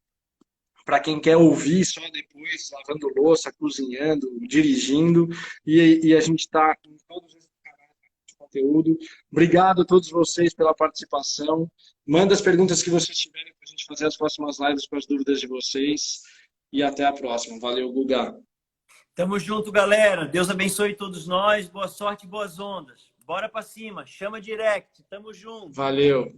para quem quer ouvir só depois, lavando louça, cozinhando, dirigindo. E a gente está em todos os canais de conteúdo. Obrigado a todos vocês pela participação. Manda as perguntas que vocês tiverem para a gente fazer as próximas lives com as dúvidas de vocês. E até a próxima. Valeu, Guga.
Tamo junto, galera. Deus abençoe todos nós. Boa sorte e boas ondas. Bora pra cima. Chama direct. Tamo junto.
Valeu.